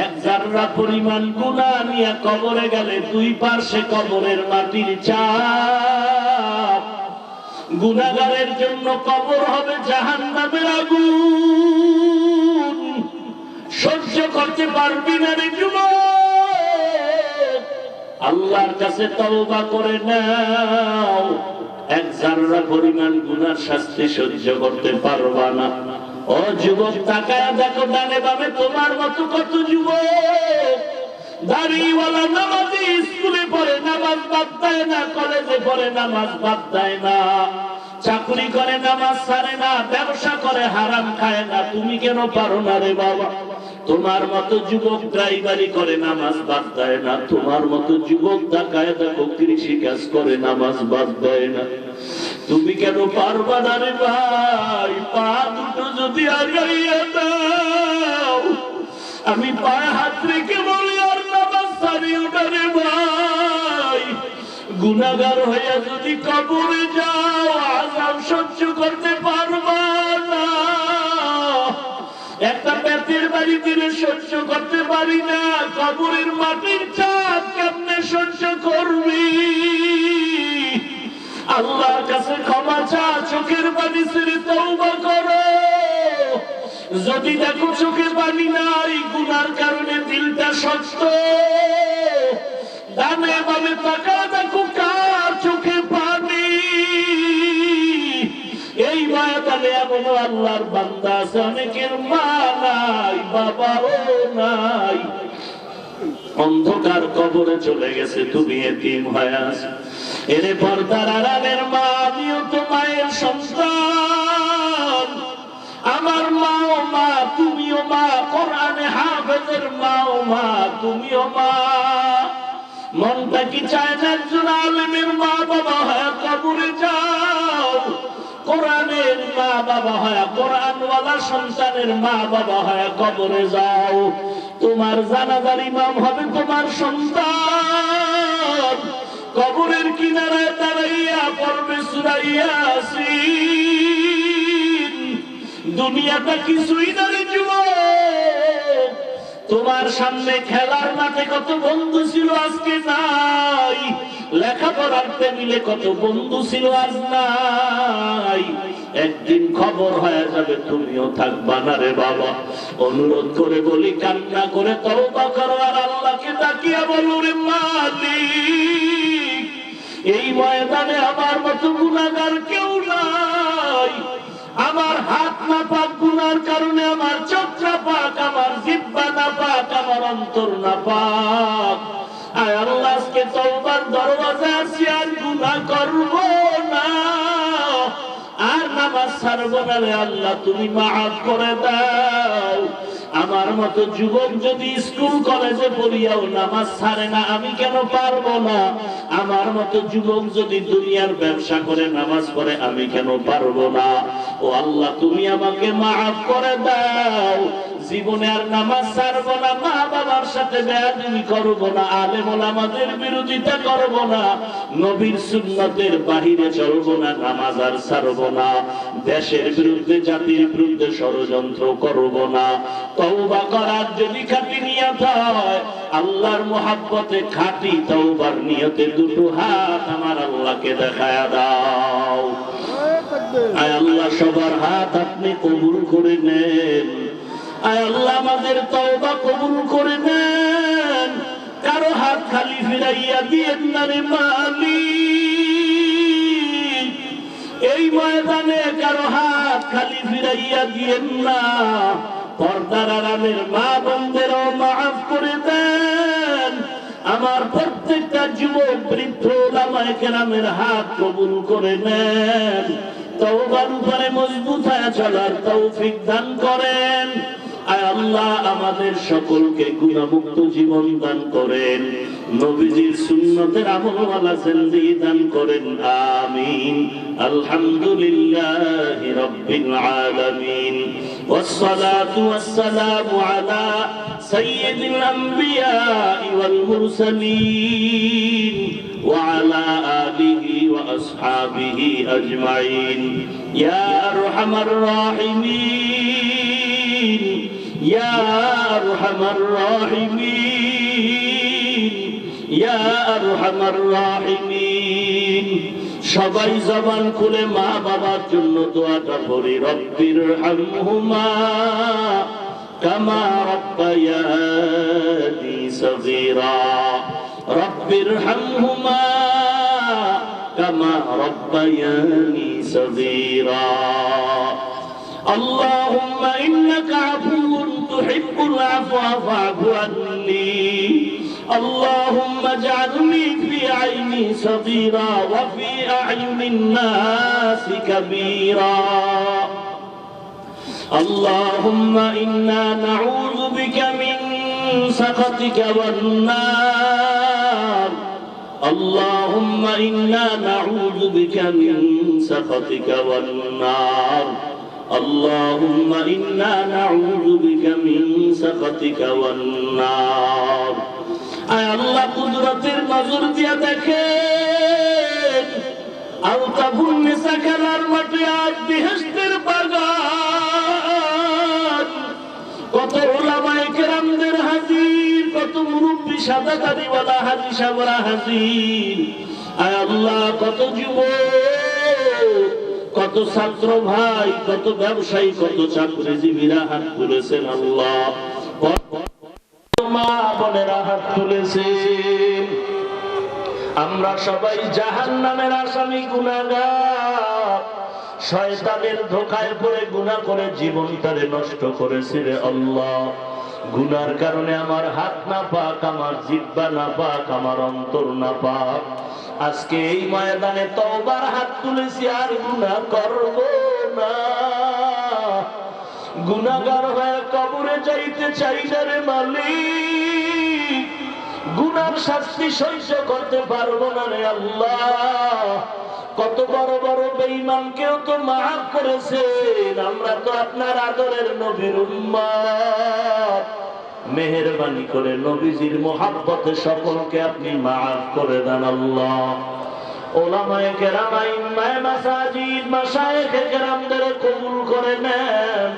এক জাররা পরিমাণ গুনাহ নিয়ে কবরে গেলে দুই পাশে কবরের মাটির চাপ। গুনাহগারের জন্য কবর হবে জাহান্নামের আগুন। সহ্য করতে পারবি না রে যুবক, আল্লাহর কাছে তওবা করে নাও। এক জাররা পরিমাণ গুনার শাস্তি সহ্য করতে পারবা না। ও যুবক, তাকায় দেখো ডানে বামে তোমার মতো কত যুবক দাড়িওয়ালা নামাজি, স্কুলে পড়ে নামাজ বাদ দেয় না, কলেজে পড়ে নামাজ বাদ দেয় না, চাকরি করে নামাজ ছাড়ে না, ব্যবসা করে হারাম খায় না। তুমি কেন পারো না রে বাবা? তোমার মতো যুবক ড্রাইভারি করে নামাজ বাদ দেয় না, তোমার মতো যুবক তাকায় দেখো কৃষি কাজ করে নামাজ বাদ দেয় না। তুমি কেন পারবা না রে ভাই? পা দুটো যদি আগাইয়া দাও, আমি পায়ে হাত রেখে বলি আর নামাজ ছাড়িও না রে ভাই। গুনাহগার হইয়া যদি কবরে যাও, আযাব সহ্য করতে পারবা না। একটা পেটের বাড়ি দিলে সহ্য করতে পারি না, কবরের মাটির চাপ কেমনে সহ্য করবি? আল্লাহর কাছে ক্ষমা চা, চোখের পানি ছেড়ে তওবা করো। যদি দেখো চোখে পানি নাই, গুনার কারণে দিলটা শক্ত, ডানে বামে তাকা দেখো কার চোখে পানি। এই ময়দানে এমন আল্লাহর বান্দা আছে অনেকের মা নাই, বাবাও নাই, অন্ধকার কবরে চলে গেছে, তুমি এতিম হয়ে আছো। এরে পর্দার আড়ালের মা, আমিও তো মায়ের সন্তান। আমার মাও মা, তুমিও মা, কোরআনে হাফেজের মাও মা, তুমিও মা। মনটা কি চায় না একজন আলেমের মা বাবা হয় কবরে যাও? কোরআনের মা বাবা হয়, কোরআনওয়ালা সন্তানের মা বাবা হয় কবরে যাও। তোমার জানাজার ইমাম হবে তোমার সন্তান, কবরের কিনারায় দাঁড়াইয়া পড়বে সূরা ইয়াসিন। দুনিয়াটা কিছুই না রে যুবক। তোমার সামনে খেলার মাঠে কত বন্ধু ছিল, আজকে নাই। লেখাপড়ার টেবিলে কত বন্ধু ছিল, আজ নাই। একদিন খবর হয়ে যাবে, তুমিও থাকবা না রে বাবা। অনুরোধ করে বলি, কান্না করে তওবা করো আর আল্লাহকে ডাকিয়া বলো, রে মালিক, এই ময়দানে আমার মতো গুনাহগার কেউ নাই। আমার হাত না পাক গুনার কারণে, আমার চোখ না পাক, আমার জিহ্বা না পাক, আমার অন্তর না পাক। আয় আল্লাহ, আজকে তওবার দরওয়াজা আছি, আর গুনাহ করব না, আর নামাজ ছাড়বো না রে আল্লাহ, তুমি মাফ করে দাও। আমার মতো যুবক যদি স্কুল কলেজে পড়িয়াও নামাজ ছাড়ে না, আমি কেন পারবো না? আমার মতো যুবক যদি দুনিয়ার ব্যবসা করে নামাজ পড়ে, আমি কেন পারবো না? ও আল্লাহ, তুমি আমাকে মাফ করে দাও। জীবনে আর নামাজ ছাড়বো না, মা বাবার সাথে বেয়াদবি করবো না, আলেম ওলামাদের বিরোধিতা করবো না, নবীর সুন্নতের বাহিরে চলবো না, নামাজ আর ছাড়বো না, দেশের বিরুদ্ধে জাতির বিরুদ্ধে ষড়যন্ত্র করবো না। তওবা করার যদি খাঁটি নিয়ত হয়, আল্লাহর মুহাব্বতে খাঁটি তওবার নিয়তে দুটো হাত আমার আল্লাহকে দেখায়া দাও। আয় আল্লাহ, সবার হাত আপনি কবুল করে নেন। আয় আল্লাহ, আমাদের তওবা কবুল করে নেন। কারো হাত খালি ফিরাইয়া দিয়েন না রে মালিক। এই ময়দানে কারো হাত খালি ফিরাইয়া দিয়েন না। পর্দার আড়ালের মা বোনদেরও মাফ করে দেন। আমার প্রত্যেকটা যুবক বৃদ্ধ ওলামায়ে কেরামের হাত কবুল করে নেন। তওবার উপরে মজবুত হয়ে চলার তৌফিক দান করেন। আয় আল্লাহ, আমাদের সকলকে গুনাহমুক্ত জীবন দান করেন। নবীজির সুন্নতের আমলওয়ালা জিন্দেগি দান করেন। আমিন। আলহামদুলিল্লাহি রাব্বিল আলামিন। ওয়াসসালাতু ওয়াসসালামু আলা সাইয়্যিদিল আমবিয়া ওয়াল মুরসালিন ওয়া আলা আলিহি ওয়া আসহাবিহি আজমাইন। ইয়া আরহামার রাহিমিন, ইয়া আরহামার রাহিমিন, ইয়া আরহামার রাহিমিন। সবাই জবান খুলে মা বাবার জন্য দোয়াটা করি। রব্বির হামহুমা কামা রাব্বায়ানি সগীরা, রব্বির হামহুমা কামা রাব্বায়ানি সগীরা। اللهم إنك عفو تحب العفو فاعف عني. اللهم اجعلني في عيني صغيرا وفي أعين الناس كبيرا. اللهم إنا نعوذ بك من سخطك والنار. اللهم إنا نعوذ بك من سخطك والنار. اللهم إنا نعوذ بك من سخطك والنار. আয় আল্লাহ, কুদরতের নজর দিয়া দেখেন। আলতাফুন নিসা খেলার মাঠে আজ বেহেশতের বাগান। কত ওলামায়ে কেরামদের হাজির, কত মুরব্বী সাদা দাড়িওয়ালা হাজী সাহেবরা হাজির। আয় আল্লাহ, কত যুবক, কত ছাত্র ভাই, কত ব্যবসায়ী, কত চাকরিজীবীরা হাত তুলেছেন। আল্লাহ, মা বোনেরা হাত তুলেছেন। আমরা সবাই জাহান্নামের আসামি, গুনাহগার। শয়তানের ধোঁকায় পড়ে গুনাহ করে জীবনটারে নষ্ট করেছে রে আল্লাহ। গুনার কারণে আমার হাত না পাক, আমার জিহ্বা না পাক, আমার অন্তর না পাক। আজকে এই ময়দানে তওবার হাত তুলেছি, আর গুনাহ করব না। গুনাহগার হয়ে কবরে যাইতে চাই না রে মালিক। গুনার শাস্তি সহ্য করতে পারবো না রে আল্লাহ। কত বড় বড় বেঈমানকেও তো মাফ করেছেন। আমরা তো আপনার আদরের নবীর উম্মত। মেহেরবানি করে নবীজির মোহাব্বতে সকলকে আপনি মাফ করে দেন আল্লাহ। ওলামায়ে কেরাম, আইম্মায়ে মাসাজিদ, মাশায়েখে কেরামদের কবুল করে নেন।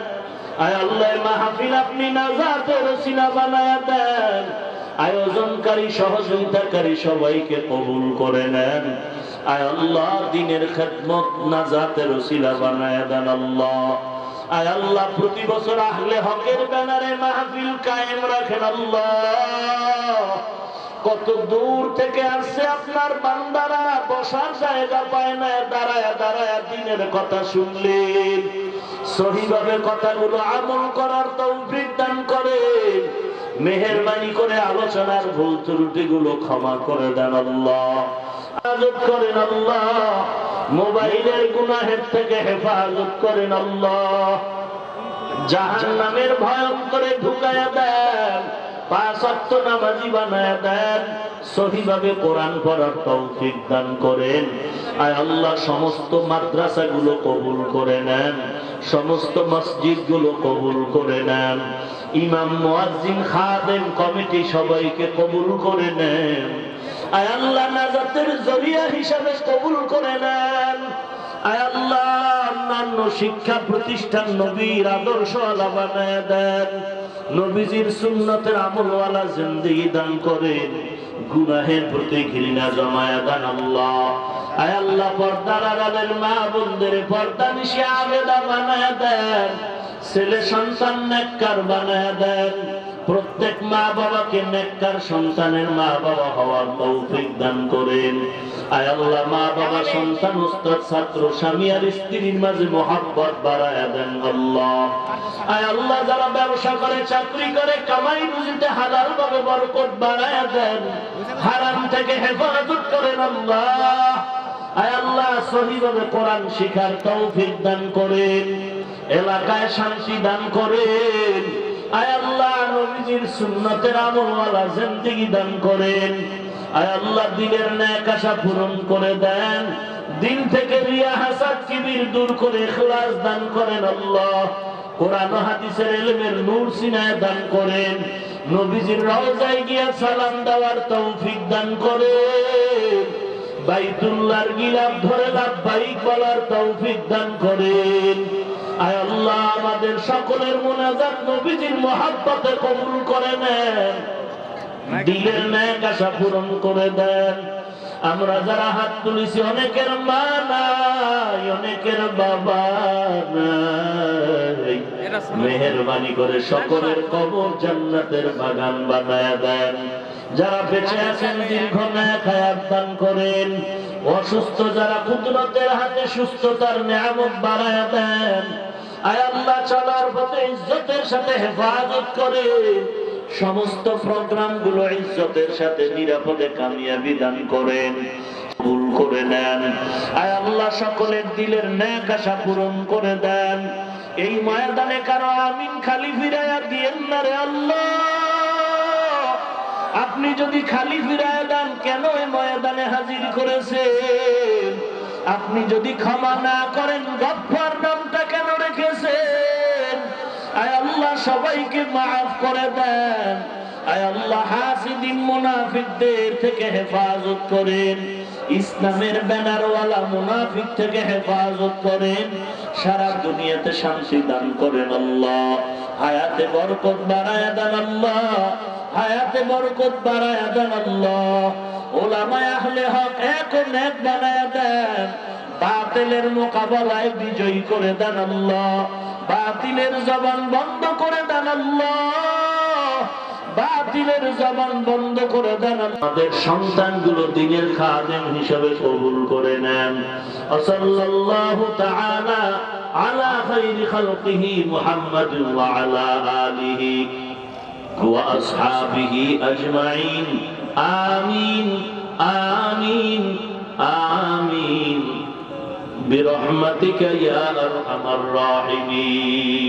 আয় আল্লাহ, মাহফিল আপনি নাজাতের ওসিলা বানায়া দেন। আয়োজনকারী, সহযোগিতাকারী সবাইকে কবুল করে নেন। আয় আল্লাহ, দ্বীনের খেদমত নাজাতের ওসিলা বানায়া দেন আল্লাহ। আয় আল্লাহ, প্রতি বছর আহলে হকের ব্যানারে মাহফিল কায়েম রাখেন আল্লাহ। কত দূর থেকে আসছে আপনার বান্দারা, বসার জায়গা পায় না, দাঁড়ায়া দাঁড়ায়া দ্বীনের কথা শুনলেন। সহিভাবে কথাগুলো আমল করার তৌফিক দান করেন। মেহেরবানি করে আলোচনার ভুল ত্রুটিগুলো ক্ষমা করে দেন আল্লাহ। হেফাজত করেন আল্লাহ। মোবাইলের গুনাহের থেকে হেফাজত করেন আল্লাহ। জাহান্নামের ভয়ঙ্করে ঢুকায়া দেন। 5 ওয়াক্ত নামাজি বানায়া দেন। সহিভাবে কোরআন পড়ার তৌফিক দান করেন। আয় আল্লাহ, সমস্ত মাদ্রাসাগুলো কবুল করে নেন। সমস্ত মসজিদগুলো কবুল করে নেন। ইমাম, মুয়াজ্জিন, খাদেম, কমিটি সবাইকে কবুল করে নেন। আয় আল্লাহ, নাজাতের জরিয়া হিসাবে কবুল করে নেন। আয় আল্লাহ, অন্যান্য শিক্ষা প্রতিষ্ঠান নবীর আদর্শ আলা বানায় দেন। নবীজির সুন্নতের আমলওয়ালা জিন্দেগি দান করেন। গুনাহের প্রতি ঘৃণা জমায়া দেন আল্লাহ। আয় আল্লাহ, পর্দার আড়ালের মা বোনদের পর্দা নিশি আবেদা বানায় দেন। ছেলে সন্তান নেককার বানায় দেন। প্রত্যেক মা বাবাকে নেককার সন্তানের মা বাবা হওয়ার তৌফিক দান করেন। আয় আল্লাহ, মা বাবা, সন্তান, উস্তাদ, ছাত্র, স্বামী আর স্ত্রীর মাঝে মহব্বত বাড়ায়া দেন আল্লাহ। আয় আল্লাহ, যারা ব্যবসা করে, চাকরি করে, কামাই রুজিতে হালাল ভাবে বরকত বাড়ায়া দেন। হারাম থেকে হেফাজত করেন আল্লাহ। আয় আল্লাহ, সহিভাবে কোরআন শিখার তৌফিক দান করেন। এলাকায় শান্তি দান করেন। আয় আল্লাহ, নবীজির সুন্নতের আমলওয়ালা জিন্দেগি দান করেন। আয় আল্লাহ, দিলের নেক আশা পূরণ করে দেন। দিল থেকে রিয়া, হাসাদ, কিবির দূর করে ইখলাস দান করেন আল্লাহ। কোরআন ও হাদিসের ইলমের নূর সিনায় দান করেন। নবীজির রওজায় গিয়া সালাম দেওয়ার তৌফিক দান করেন। বাইতুল্লাহর গিলাফ ধরে লাব্বাইক বলার তৌফিক দান করেন। আয় আল্লাহ, আমাদের সকলের মুনাজাত নবীজির মহব্বতে কবুল করে নেন। দিলের নেক আশা পূরণ করে দেন। আমরা যারা হাত তুলেছি, অনেকের মা নাই, অনেকের বাবা নাই, মেহেরবানি করে সকলের কবর জান্নাতের বাগান বানায়া দেন। যারা বেঁচে আছেন দীর্ঘ নেক হায়াত দান করেন। অসুস্থ যারা, কুদরতের হাতে সুস্থতার নিয়ামত বাড়ায়া দেন। আয় আল্লাহ, চলার পথে ইজ্জতের সাথে হেফাজত করে সমস্ত প্রোগ্রাম গুলো ইজ্জতের সাথে নিরাপদে কামিয়াবি দান করেন, কবুল করে নেন। আয় আল্লাহ, সকলের দিলের নেক আশা পূরণ করে দেন। এই ময়দানে কারো আমিন খালি ফিরাইয়া দিয়েন না রে আল্লাহ। আপনি যদি খালি ফিরাইয়া দেন, কেন এই ময়দানে হাজির করেছেন? আপনি যদি ক্ষমা না করেন, গফফার নামটা কেন রেখেছেন? আয় আল্লাহ, সবাইকে মাফ করে দেন। আয় আল্লাহ, হাসিদিন মুনাফিকদের থেকে হেফাজত করেন। ইসলামের ব্যানারওয়ালা মুনাফিক থেকে হেফাজত করেন। সারা দুনিয়াতে শান্তি দান করেন আল্লাহ। হায়াতে বরকত বাড়ায়া দেন আল্লাহ। হায়াতে বরকত বাড়ায়া দেন আল্লাহ। উলামায়ে আহলে হক এক ও নেক বানায়া দেন। বাতিলের মোকাবেলায় বিজয়ী করে দেন আল্লাহ। বাতিলের জবান বন্ধ করে দেন আল্লাহ। বাতিলের জবান বন্ধ করে দেন। আমাদের সন্তানগুলো দ্বীনের খাদেম হিসেবে কবুল করে নেন। সাল্লাল্লাহু তাআলা আলা খায়রি খালকিহি মুহাম্মাদিন ওয়া আলা আলিহি ওয়া আসহাবিহি আজমাইন। আমিন আমিন আমিন বিরহমাতিকা ইয়া আরহামার রাহিমিন।